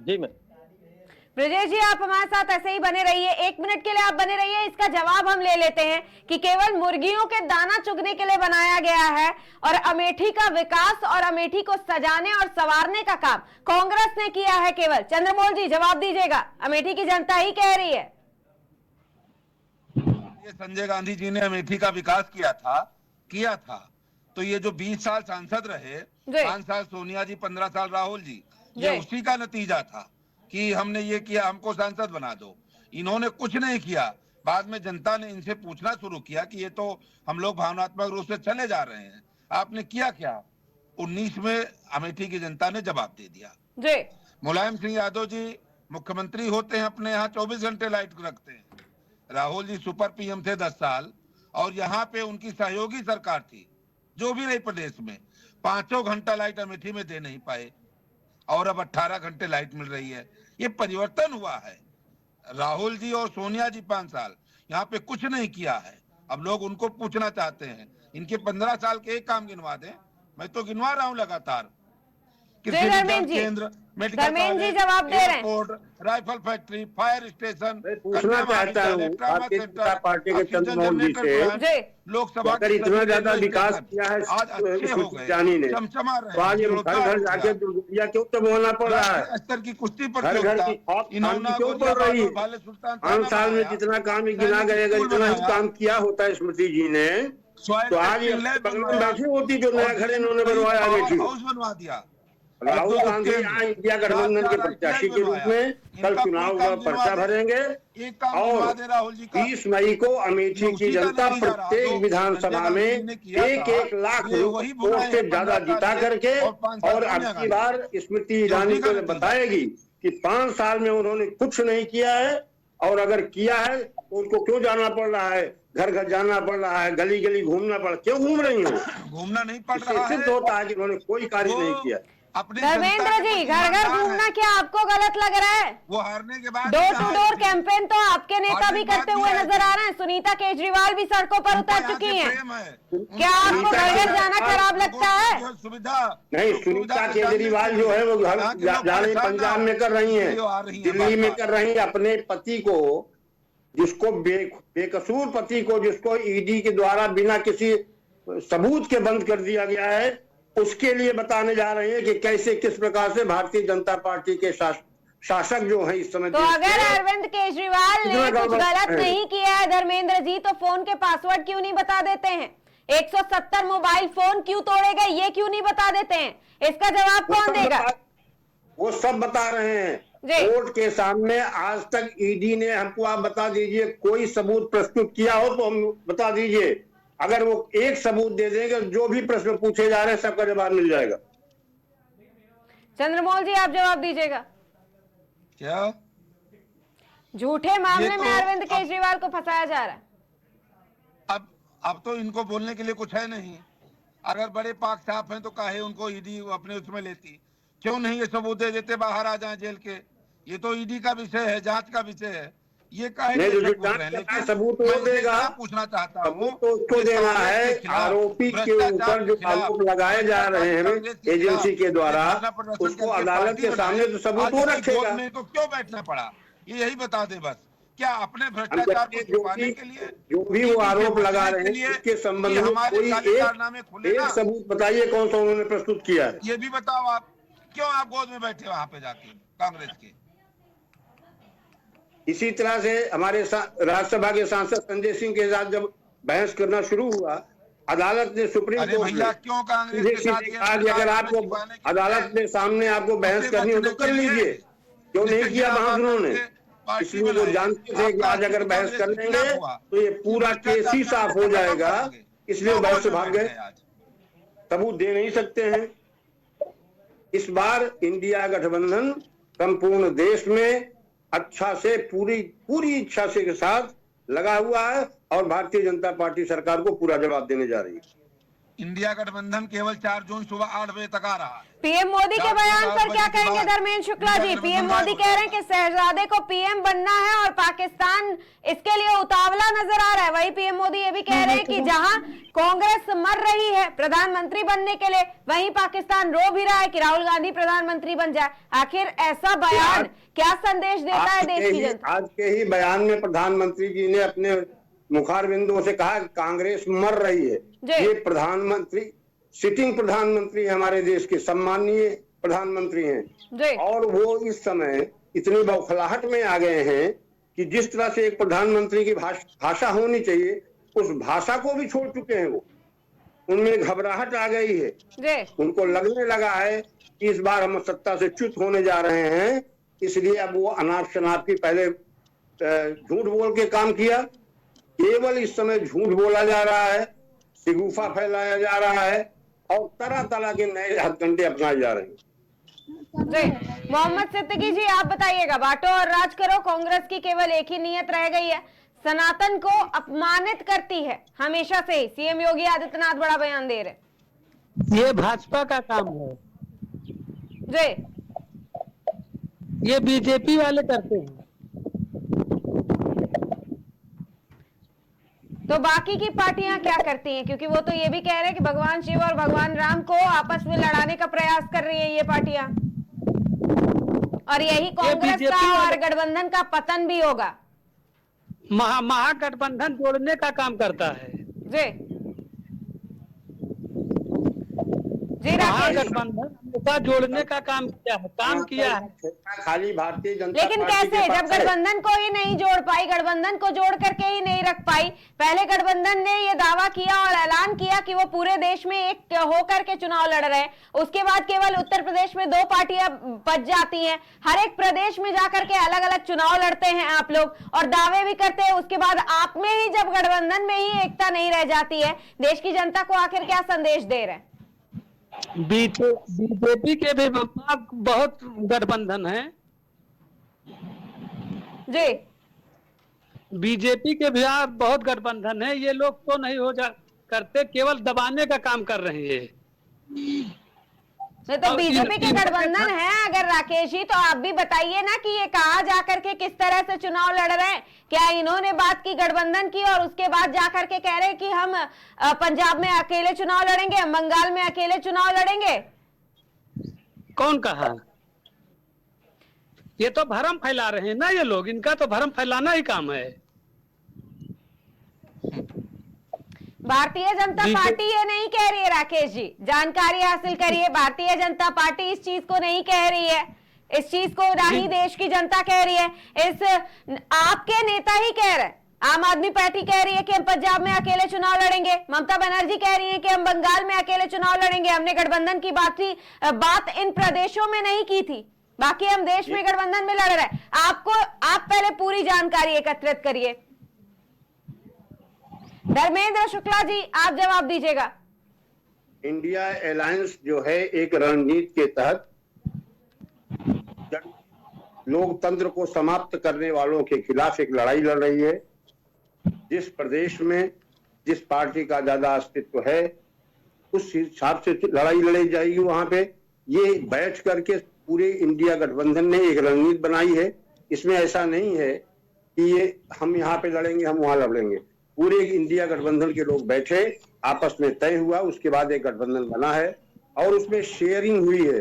जी मैं ब्रजेश जी, आप हमारे साथ ऐसे ही बने रहिए, 1 मिनट के लिए आप बने रहिए। इसका जवाब हम ले लेते हैं कि केवल मुर्गियों के दाना चुगने के लिए बनाया गया है और अमेठी का विकास और अमेठी को सजाने और संवारने का काम कांग्रेस ने किया है केवल। चंद्रमोल जी, जवाब दीजिएगा, अमेठी की जनता ही कह रही है। ये संजय गांधी जी ने अमेठी का विकास किया था तो ये जो 20 साल सांसद रहे, 5 साल सोनिया जी, 15 साल राहुल जी, ये उसी का नतीजा था कि हमने ये किया, हमको सांसद बना दो। इन्होंने कुछ नहीं किया। बाद में जनता ने इनसे पूछना शुरू किया कि ये तो हम लोग भावनात्मक रूप से चले जा रहे हैं, आपने किया क्या? 19 में अमेठी की जनता ने जवाब दे दिया। मुलायम सिंह यादव जी मुख्यमंत्री होते हैं, अपने यहाँ 24 घंटे लाइट रखते हैं। राहुल जी सुपर PM थे 10 साल और यहाँ पे उनकी सहयोगी सरकार थी जो भी रही प्रदेश में, 5 घंटा लाइट अमेठी में दे नहीं पाए और अब 18 घंटे लाइट मिल रही है। ये परिवर्तन हुआ है। राहुल जी और सोनिया जी 5 साल यहाँ पे कुछ नहीं किया है। अब लोग उनको पूछना चाहते हैं, इनके 15 साल के एक काम गिनवा दें। मैं तो गिनवा रहा हूं लगातार। कृषि विज्ञान जी। केंद्र, मेडिकल धर्मेंद्र जी कॉलेज, जवाब दे रहे हैं। Airport, rifle factory, fire station, पूछना चाहता हूँ भारतीय जनता पार्टी के चंद्रमोहन जी से, लोकसभा अगर इतना ज्यादा विकास किया है आज अच्छे हो गए, जानी ने, चमचमा तो आज रहे, घर घर जाके दुर्गा क्यों दबाना पड़ रहा है? स्तर की कुश्ती घर घर की क्यों पड़ रही है? 5 साल में जितना काम गिना गएगा, इतना ही काम किया होता है स्मृति जी ने, तो आज बैठी होती जो नया घर इन्होंने बनवाया बैठी। हाउस बनवा दिया। राहुल गांधी यहाँ इंडिया गठबंधन के प्रत्याशी के रूप में कल चुनाव का पर्चा भरेंगे और 30 मई को अमेठी की जनता प्रत्येक विधानसभा में 1-1 लाख वोट से ज्यादा जीता करके और अब की बार स्मृति ईरानी को बताएगी कि 5 साल में उन्होंने कुछ नहीं किया है, और अगर किया है तो उनको क्यों जाना पड़ रहा है, घर घर जाना पड़ रहा है, गली गली घूमना पड़, क्यों घूम रही है? घूमना नहीं पड़ रहा है, सिद्ध होता है कि उन्होंने कोई कार्य नहीं किया। धर्मेंद्र जी, घर घर घूमना क्या आपको गलत लग रहा है? वो हारने के बाद डोर टू डोर कैंपेन तो आपके नेता भी करते हुए नजर आ रहे हैं। सुनीता केजरीवाल भी सड़कों पर उतर चुकी हैं। क्या आपको घर घर जाना खराब लगता है? सुविधा नहीं, सुनीता केजरीवाल जो है वो घर जाने पंजाब में कर रही हैं, दिल्ली में कर रही हैं। अपने पति को, जिसको बेकसूर पति को, जिसको ईडी के द्वारा बिना किसी सबूत के बंद कर दिया गया है, उसके लिए बताने जा रहे हैं कि कैसे किस प्रकार से भारतीय जनता पार्टी के शासक जो है इस समय। तो अगर अरविंद केजरीवाल ने कुछ गलत नहीं किया है धर्मेंद्र जी, तो फोन के पासवर्ड क्यों नहीं बता देते हैं? 170 मोबाइल फोन क्यों तोड़े गए, ये क्यों नहीं बता देते हैं? इसका जवाब कौन देगा? वो सब बता रहे हैं कोर्ट के सामने। आज तक ईडी ने हमको, आप बता दीजिए, कोई सबूत प्रस्तुत किया हो तो हम बता दीजिए। अगर वो एक सबूत दे देंगे, जो भी प्रश्न पूछे जा रहे हैं सबका जवाब मिल जाएगा। चंद्रमोहन जी, आप जवाब दीजिएगा। क्या झूठे मामले में अरविंद केजरीवाल को फंसाया जा रहा है? अब तो इनको बोलने के लिए कुछ है नहीं। अगर बड़े पाक साफ हैं तो काहे उनको ईडी अपने उसमें लेती? क्यों नहीं ये सबूत दे देते, बाहर आ जाए जेल के? ये तो ईडी का विषय है, जांच का विषय है। ये सबूत वो देगा, पूछना चाहता हूँ तो उसको देना है। आरोपी के ऊपर जो आरोप लगाए जा रहे हैं एजेंसी के द्वारा, उसको अदालत के सामने तो सबूत वो रखेगा। तो क्यों बैठना पड़ा, ये यही बता दे बस। क्या अपने भ्रष्टाचार को छुपाने के लिए जो भी वो आरोप लगा रहे हैं उसके संबंध में कोई एक सबूत बताइए कौन सा उन्होंने प्रस्तुत किया है? ये भी बताओ आप, क्यों आप गोद में बैठे वहां पे जाके कांग्रेस के? इसी तरह से हमारे राज्यसभा के सांसद संजय सिंह के साथ जब बहस करना शुरू हुआ, अदालत ने सुप्रीम कोर्ट में क्यों कांग्रेस के साथ अगर आपको अदालत के सामने आपको बहस करनी हो तो कर लीजिए, क्यों नहीं किया बहस उन्होंने? इसलिए वो जानते थे कि आज अगर बहस कर लेंगे तो ये पूरा केस ही साफ हो जाएगा, इसलिए बहस से भाग गए। सबूत दे नहीं सकते हैं। इस बार इंडिया गठबंधन संपूर्ण देश में अच्छा से पूरी इच्छा से के साथ लगा हुआ है और भारतीय जनता पार्टी सरकार को पूरा जवाब देने जा रही है। इंडिया गठबंधन केवल 4 जून सुबह 8 बजे तक आ रहा है। पीएम मोदी के बयान पर क्या कहेंगे धर्मेंद्र शुक्ला जी? पीएम मोदी कह रहे हैं कि शहजादे को पीएम बनना है और पाकिस्तान इसके लिए उतावला नजर आ रहा है। वही पीएम मोदी ये भी कह रहे हैं कि जहां कांग्रेस मर रही है प्रधानमंत्री बनने के लिए, वहीं पाकिस्तान रो भी रहा है कि राहुल गांधी प्रधानमंत्री बन जाए। आखिर ऐसा बयान क्या संदेश देता है देश की जनता? आज के ही बयान में प्रधानमंत्री जी ने अपने मुखारबिंदों से कहा कांग्रेस मर रही है। ये प्रधानमंत्री, सिटिंग प्रधानमंत्री हमारे देश के सम्मानीय प्रधानमंत्री हैं और वो इस समय इतनी बौखलाहट में आ गए हैं कि जिस तरह से एक प्रधानमंत्री की भाषा होनी चाहिए उस भाषा को भी छोड़ चुके हैं। वो उनमें घबराहट आ गई है। उनको लगने लगा है कि इस बार हम सत्ता से च्युत होने जा रहे हैं, इसलिए अब वो अनाप शनाप की पहले झूठ बोल के काम किया। केवल इस समय झूठ बोला जा रहा है, शिगुफा फैलाया जा रहा है और तरह तरह के नए हथकंडे अपनाए जा रहे हैं। जी मोहम्मद सिद्दीकी जी, आप बताइएगा। बांटो और राज करो, कांग्रेस की केवल एक ही नियत रह गई है, सनातन को अपमानित करती है हमेशा से ही। सीएम योगी आदित्यनाथ बड़ा बयान दे रहे। ये भाजपा का काम है जी, ये बीजेपी वाले करते हैं। तो बाकी की पार्टियां क्या करती हैं, क्योंकि वो तो ये भी कह रहे हैं कि भगवान शिव और भगवान राम को आपस में लड़ाने का प्रयास कर रही है ये पार्टियां, और यही कांग्रेस का और गठबंधन का पतन भी होगा। महागठबंधन जोड़ने का काम करता है जी महागठबंधन का जोड़ने का काम किया है खाली भारतीय जनता लेकिन कैसे, जब गठबंधन को ही नहीं जोड़ पाई, गठबंधन को जोड़ करके ही नहीं रख पाई। पहले गठबंधन ने ये दावा किया और ऐलान किया कि वो पूरे देश में एक होकर के चुनाव लड़ रहे हैं, उसके बाद केवल उत्तर प्रदेश में 2 पार्टियां बच जाती हैं। हर एक प्रदेश में जाकर के अलग अलग चुनाव लड़ते हैं आप लोग और दावे भी करते हैं, उसके बाद आप में ही जब गठबंधन में ही एकता नहीं रह जाती है, देश की जनता को आखिर क्या संदेश दे रहे हैं? बीजेपी के भी बहुत गठबंधन है जी, बीजेपी के भी बहुत गठबंधन है। ये लोग तो नहीं हो करते, केवल दबाने का काम कर रहे हैं। तो बीजेपी के गठबंधन है अगर राकेश जी, तो आप भी बताइए ना कि ये कहाँ जाकर के किस तरह से चुनाव लड़ रहे हैं। क्या इन्होंने बात की गठबंधन की और उसके बाद जाकर के कह रहे हैं कि हम पंजाब में अकेले चुनाव लड़ेंगे, हम बंगाल में अकेले चुनाव लड़ेंगे? कौन कहा? ये तो भ्रम फैला रहे हैं ना ये लोग, इनका तो भ्रम फैलाना ही काम है। भारतीय जनता पार्टी ये नहीं कह रही है राकेश जी, जानकारी हासिल करिए। भारतीय जनता पार्टी इस चीज को नहीं कह रही है, इस चीज को ना ही देश की जनता कह रही है, इस आपके नेता ही कह रहे हैं। आम आदमी पार्टी कह रही है कि हम पंजाब में अकेले चुनाव लड़ेंगे, ममता बनर्जी कह रही है कि हम बंगाल में अकेले चुनाव लड़ेंगे। हमने गठबंधन की बात इन प्रदेशों में नहीं की थी, बाकी हम देश में गठबंधन में लड़ रहे हैं। आप पहले पूरी जानकारी एकत्रित करिए। धर्मेंद्र शुक्ला जी, आप जवाब दीजिएगा। इंडिया अलायंस जो है एक रणनीति के तहत लोकतंत्र को समाप्त करने वालों के खिलाफ एक लड़ाई लड़ रही है। जिस प्रदेश में जिस पार्टी का ज्यादा अस्तित्व है उस हिसाब से लड़ाई लड़ी जाएगी। वहां पे ये बैठ करके पूरे इंडिया गठबंधन ने एक रणनीति बनाई है। इसमें ऐसा नहीं है कि ये हम यहाँ पे लड़ेंगे हम वहां लड़ेंगे। पूरे इंडिया गठबंधन के लोग बैठे, आपस में तय हुआ, उसके बाद एक गठबंधन बना है और उसमें शेयरिंग हुई है।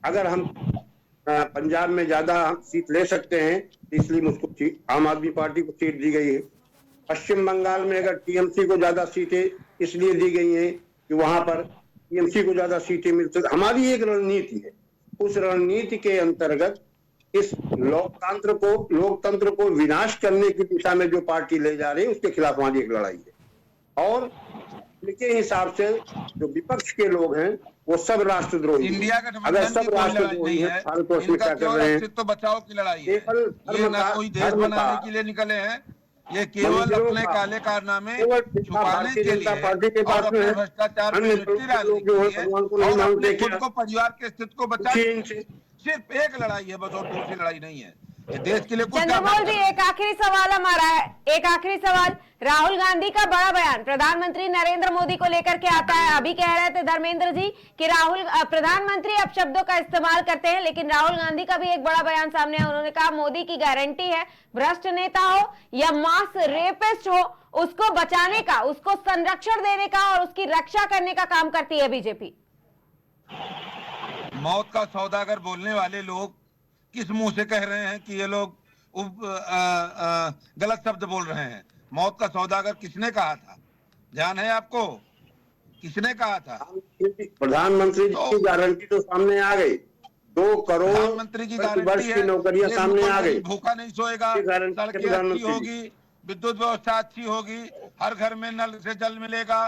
अगर हम पंजाब में ज्यादा सीट ले सकते हैं इसलिए मुझको आम आदमी पार्टी को सीट दी गई है। पश्चिम बंगाल में अगर टीएमसी को ज्यादा सीटें इसलिए दी गई हैं कि वहां पर टीएमसी को ज्यादा सीटें मिल सकती। हमारी एक रणनीति है, उस रणनीति के अंतर्गत इस लोकतंत्र को विनाश करने की दिशा में जो पार्टी ले जा रही है उसके खिलाफ हमारी एक लड़ाई है। और इनके हिसाब से जो विपक्ष के लोग हैं वो सब राष्ट्रद्रोही। इंडिया अगर सब राष्ट्रद्रोही है तो उसमें क्या कर रहे हैं? तो बचाव की लड़ाई है, ये ना कोई देश बनाने के लिए निकले हैं, ये केवल अपने काले कारनामे छुपाने के लिए और अपने भ्रष्टाचार में मिट्टी डालने के लिए और अपने खुद को परिवार के अस्तित्व को बचाने के लिए सिर्फ एक लड़ाई है बस, और दूसरी लड़ाई नहीं है। ये देश के लिए कुछ चंद्रमोहन जी, एक आखिरी सवाल हमारा है, एक आखिरी सवाल। राहुल गांधी का बड़ा बयान प्रधानमंत्री नरेंद्र मोदी को लेकर के आता है। अभी कह रहे थे धर्मेंद्र जी कि प्रधानमंत्री अब शब्दों का इस्तेमाल करते हैं, लेकिन राहुल गांधी का भी एक बड़ा बयान सामने है। उन्होंने कहा मोदी की गारंटी है भ्रष्ट नेता हो या मास रेपिस्ट हो, उसको बचाने का, उसको संरक्षण देने का और उसकी रक्षा करने का काम करती है बीजेपी। मौत का सौदागर बोलने वाले लोग किस मुंह से कह रहे हैं कि ये लोग गलत शब्द बोल रहे हैं? मौत का सौदागर किसने कहा था, ध्यान है आपको? किसने कहा था? प्रधानमंत्री जी की गारंटी तो सामने आ गई। 2 करोड़ प्रधानमंत्री की गारंटी की नौकरियां सामने आ गई। भूखा नहीं सोएगा, सड़कें अच्छी होगी, विद्युत व्यवस्था अच्छी होगी, हर घर में नल से जल मिलेगा,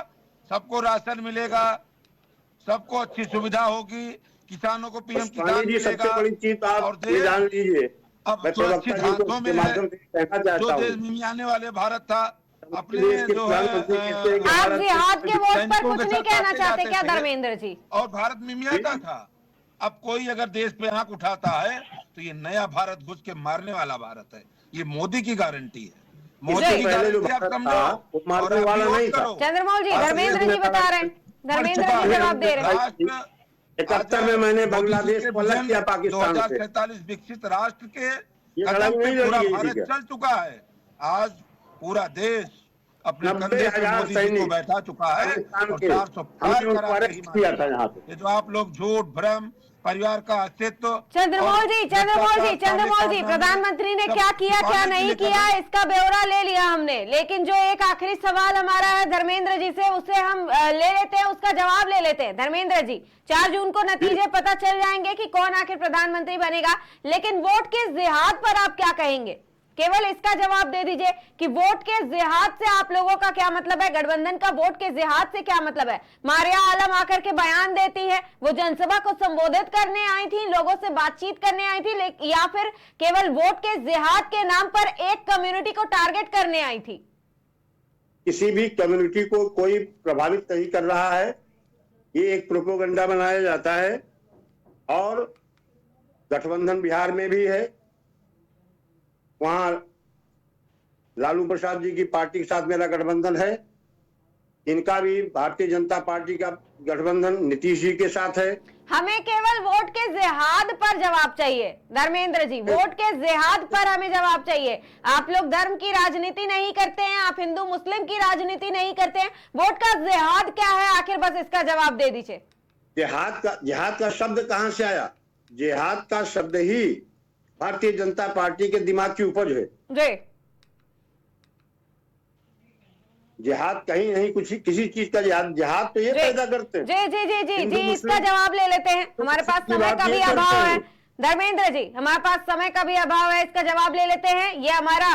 सबको राशन मिलेगा, सबको अच्छी सुविधा होगी, किसानों को पीएम किसान मिलेगा। सबसे बड़ी चीज आप ये जान लीजिए, अब सुरक्षित हाथों में है। जो देश में आने वाले भारत था अपने जो है आप जिहाद के वोट पर कुछ नहीं कहना चाहते क्या धर्मेंद्र जी? और भारत मिमियाता था। अब कोई अगर देश पे आंख उठाता है तो ये नया भारत घुस के मारने वाला भारत है। ये मोदी की गारंटी है, मोदी की गारंटी आप समझो, मारने वाला नहीं था। चंद्रमोहन जी, धर्मेंद्र जी बता रहे हैं, धर्मेंद्र जी जवाब दे रहे हैं। 71 में मैंने बांग्लादेश को अलग किया पाकिस्तान से। 2047 विकसित राष्ट्र के कदम पे पूरा भारत चल चुका है। आज पूरा देश अपने कंधे पे मोदी जी को बैठा चुका है और 400 पार करा किया था यहाँ पे। ये जो आप लोग झूठ भ्रम परिवार का अस्तित्व। चंद्रमौल जी, प्रधानमंत्री ने क्या किया क्या नहीं किया इसका ब्यौरा ले लिया हमने, लेकिन जो एक आखिरी सवाल हमारा है धर्मेंद्र जी से, उसे हम ले लेते हैं, उसका जवाब ले लेते हैं। धर्मेंद्र जी, 4 जून को नतीजे पता चल जाएंगे कि कौन आखिर प्रधानमंत्री बनेगा, लेकिन वोट के जिहाद पर आप क्या कहेंगे? केवल इसका जवाब दे दीजिए कि वोट के जिहाद से आप लोगों का क्या मतलब है, गठबंधन का वोट के जिहाद से क्या मतलब है? मारिया आलम आकर के बयान देती है, वो जनसभा को संबोधित करने आई थी, लोगों से बातचीत करने आई थी, या फिर केवल वोट के जिहाद के नाम पर एक कम्युनिटी को टारगेट करने आई थी? किसी भी कम्युनिटी को कोई प्रभावित नहीं कर रहा है, ये एक प्रोपेगेंडा बनाया जाता है। और गठबंधन बिहार में भी है, वहां लालू प्रसाद जी की पार्टी के साथ मेरा गठबंधन है, इनका भी भारतीय जनता पार्टी का गठबंधन नीतीश जी के साथ है। हमें केवल वोट के जिहाद पर जवाब चाहिए धर्मेंद्र जी, वोट के जिहाद पर हमें जवाब चाहिए। आप लोग धर्म की राजनीति नहीं करते हैं, आप हिंदू मुस्लिम की राजनीति नहीं करते हैं, वोट का जिहाद क्या है आखिर, बस इसका जवाब दे दीजिए। जिहाद का शब्द कहां से आया? जिहाद का शब्द ही भारतीय जनता पार्टी के दिमाग की उपज है जी। जिहाद कहीं नहीं, कुछ किसी चीज का जिहाद तो ये पैदा करते हैं। जी जी जी जी जी, इसका जवाब ले लेते हैं, हमारे पास समय का भी अभाव है धर्मेंद्र जी, हमारे पास समय का भी अभाव है, इसका जवाब ले लेते हैं। ये हमारा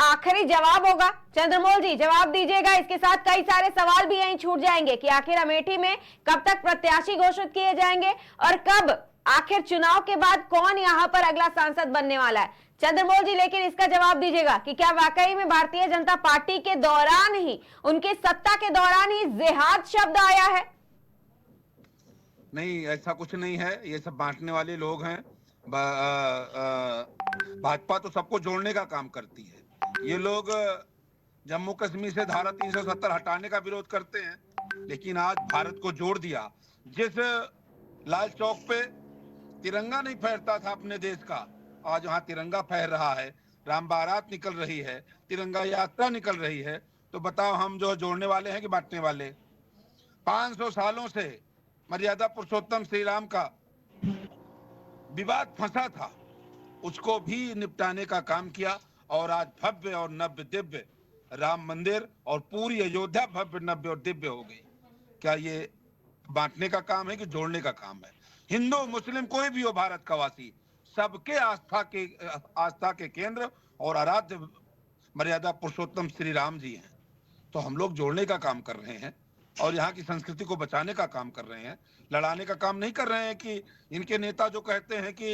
आखिरी जवाब होगा। चंद्रमौल जी जवाब दीजिएगा, इसके साथ कई सारे सवाल भी यहीं छूट जाएंगे कि आखिर अमेठी में कब तक प्रत्याशी घोषित किए जाएंगे और कब आखिर चुनाव के बाद कौन यहाँ पर अगला सांसद बनने वाला है। चंद्रमौल जी लेकिन इसका जवाब दीजिएगा कि क्या वाकई में भारतीय जनता पार्टी के दौरान ही, उनकी सत्ता के दौरान ही जिहाद शब्द आया है? नहीं, ऐसा कुछ नहीं है, ये सब बांटने वाले लोग हैं। भाजपा तो सबको जोड़ने का काम करती है। ये लोग जम्मू कश्मीर से धारा 370 हटाने का विरोध करते हैं, लेकिन आज भारत को जोड़ दिया। जिस लाल चौक पे तिरंगा नहीं फहरता था अपने देश का, आज वहां तिरंगा फहर रहा है, राम बारात निकल रही है, तिरंगा यात्रा निकल रही है। तो बताओ हम जो जोड़ने वाले हैं कि बांटने वाले? 500 सालों से मर्यादा पुरुषोत्तम श्री राम का विवाद फंसा था, उसको भी निपटाने का काम किया और आज भव्य और नव्य दिव्य राम मंदिर और पूरी अयोध्या भव्य नव्य और दिव्य हो गई। क्या ये बांटने का काम है कि जोड़ने का काम है? हिंदू मुस्लिम कोई भी हो भारत का वासी, सबके आस्था के केंद्र और आराध्य मर्यादा पुरुषोत्तम श्री राम जी हैं। तो हम लोग जोड़ने का काम कर रहे हैं और यहाँ की संस्कृति को बचाने का काम कर रहे हैं, लड़ाने का काम नहीं कर रहे हैं। कि इनके नेता जो कहते हैं कि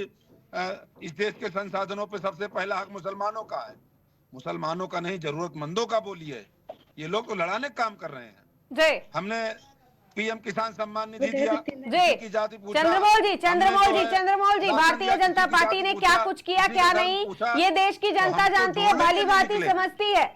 इस देश के संसाधनों पे सबसे पहला हक मुसलमानों का है, मुसलमानों का नहीं, जरूरतमंदों का बोलिए। ये लोग तो लड़ाने का काम कर रहे हैं। हमने पीएम किसान सम्मान निधि दिया, की जाति पूछा। चंद्रमौल जी, भारतीय जनता पार्टी ने क्या कुछ किया क्या नहीं, ये देश की जनता जानती है, भली भांति समझती है।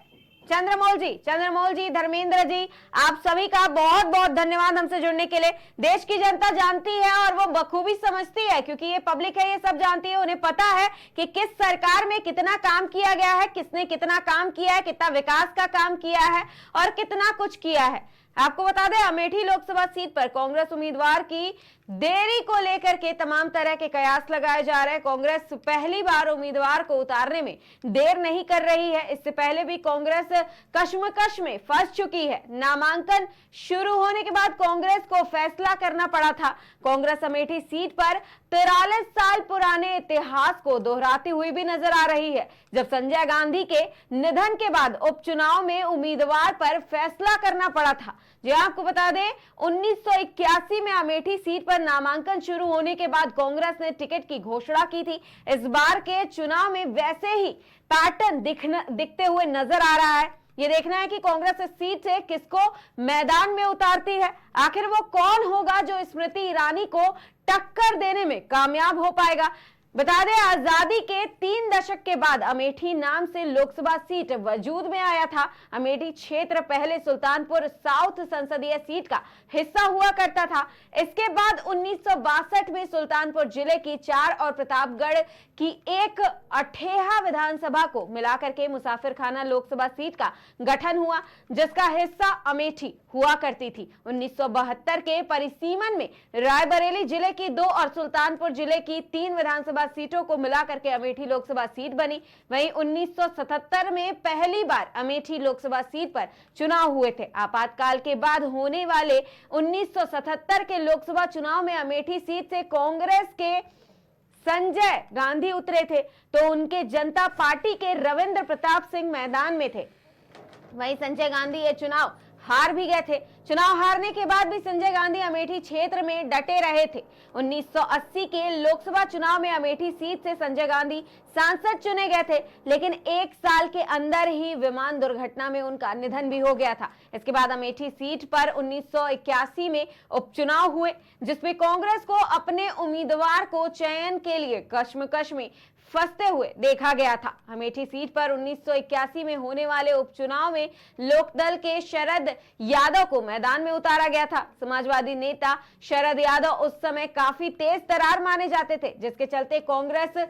चंद्रमौल जी, धर्मेंद्र जी, आप सभी का बहुत बहुत धन्यवाद हमसे जुड़ने के लिए। देश की जनता जानती है और वो बखूबी समझती है, क्योंकि ये पब्लिक है, ये सब जानती है। उन्हें पता है कि किस सरकार में कितना काम किया गया है, किसने कितना काम किया है, कितना विकास का काम किया है और कितना कुछ किया है। आपको बता दें, अमेठी लोकसभा सीट पर कांग्रेस उम्मीदवार की देरी को लेकर के तमाम तरह के कयास लगाए जा रहे हैं। कांग्रेस पहली बार उम्मीदवार को उतारने में देर नहीं कर रही है। इससे पहले भी कांग्रेस कश्मकश में फंस चुकी है। नामांकन शुरू होने के बाद कांग्रेस को फैसला करना पड़ा था। कांग्रेस अमेठी सीट पर 43 साल पुराने इतिहास को दोहराती हुई भी नजर आ रही है। जब संजय गांधी के निधन के बाद उपचुनाव में उम्मीदवार पर फैसला करना पड़ा था। जो आपको बता दें, 1981 में अमेठी सीट पर नामांकन शुरू होने के बाद कांग्रेस ने टिकट की घोषणा की थी। इस बार के चुनाव में वैसे ही पैटर्न दिखते हुए नजर आ रहा है। ये देखना है कि कांग्रेस इस सीट से किसको मैदान में उतारती है। आखिर वो कौन होगा जो स्मृति ईरानी को टक्कर देने में कामयाब हो पाएगा। बता दें, आजादी के 3 दशक के बाद अमेठी नाम से लोकसभा सीट वजूद में आया था। अमेठी क्षेत्र पहले सुल्तानपुर साउथ संसदीय सीट का हिस्सा हुआ करता था। इसके बाद 1962 में सुल्तानपुर जिले की 4 और प्रतापगढ़ की एक अठेहा विधानसभा को मिलाकर के मुसाफिरखाना लोकसभा सीट का गठन हुआ, जिसका हिस्सा अमेठी हुआ करती थी। 1972 के परिसीमन में रायबरेली जिले की 2 और सुल्तानपुर जिले की 3 विधानसभा सीटों को मिलाकर के अमेठी लोकसभा सीट बनी। वहीं 1977 में पहली बार अमेठी लोकसभा सीट पर चुनाव हुए थे। आपातकाल के बाद होने वाले 1977 के लोकसभा चुनाव में अमेठी सीट से कांग्रेस के संजय गांधी उतरे थे, तो उनके जनता पार्टी के रविंद्र प्रताप सिंह मैदान में थे। वहीं संजय गांधी ये चुनाव हार भी गए थे। चुनाव हारने के बाद भी संजय गांधी अमेठी क्षेत्र में डटे रहे थे। 1980 के लोकसभा चुनाव में अमेठी सीट से संजय गांधी सांसद चुने गए थे, लेकिन 1 साल के अंदर ही विमान दुर्घटना में उनका निधन भी हो गया था। इसके बाद अमेठी सीट पर 1981 में उपचुनाव हुए, जिसमें कांग्रेस को अपने उम्मीदवार को चयन के लिए कश्मकश में फंसते हुए देखा गया था। अमेठी सीट पर 1981 में होने वाले उपचुनाव में लोकदल के शरद यादव को मैदान में उतारा गया था। समाजवादी नेता शरद यादव उस समय काफी तेज तर्रार माने जाते थे, जिसके चलते कांग्रेस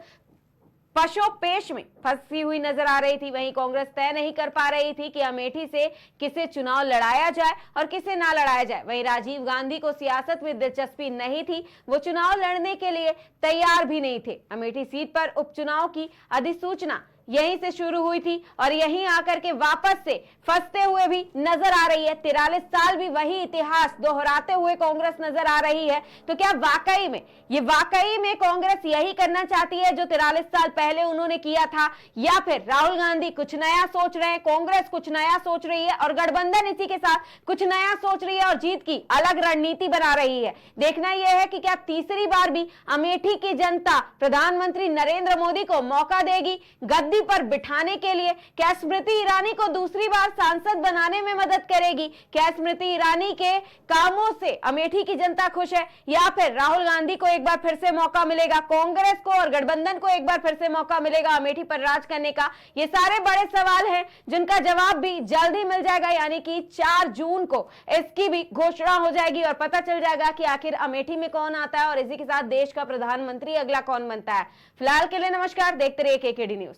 पशोपेश में फंसी हुई नजर आ रही थी। वहीं कांग्रेस तय नहीं कर पा रही थी कि अमेठी से किसे चुनाव लड़ाया जाए और किसे ना लड़ाया जाए। वहीं राजीव गांधी को सियासत में दिलचस्पी नहीं थी, वो चुनाव लड़ने के लिए तैयार भी नहीं थे। अमेठी सीट पर उपचुनाव की अधिसूचना यहीं से शुरू हुई थी और यहीं आकर के वापस से फंसते हुए भी नजर आ रही है। 43 साल भी वही इतिहास दोहराते हुए कांग्रेस नजर आ रही है। तो क्या वाकई में कांग्रेस यही करना चाहती है जो 43 साल पहले उन्होंने किया था, या फिर राहुल गांधी कुछ नया सोच रहे हैं, कांग्रेस कुछ नया सोच रही है और गठबंधन इसी के साथ कुछ नया सोच रही है और जीत की अलग रणनीति बना रही है? देखना यह है कि क्या तीसरी बार भी अमेठी की जनता प्रधानमंत्री नरेंद्र मोदी को मौका देगी गद्दी पर बिठाने के लिए? क्या स्मृति ईरानी को दूसरी बार सांसद बनाने में मदद करेगी? क्या स्मृति ईरानी के कामों से अमेठी की जनता खुश है, या फिर राहुल गांधी को एक बार फिर से मौका मिलेगा, कांग्रेस को और गठबंधन को एक बार फिर से मौका मिलेगा अमेठी पर राज करने का? ये सारे बड़े सवाल हैं जिनका जवाब भी जल्द ही मिल जाएगा, यानी कि 4 जून को इसकी भी घोषणा हो जाएगी और पता चल जाएगा कि आखिर अमेठी में कौन आता है और इसी के साथ देश का प्रधानमंत्री अगला कौन बनता है। फिलहाल के लिए नमस्कार, देखते रहिए केकेडी न्यूज।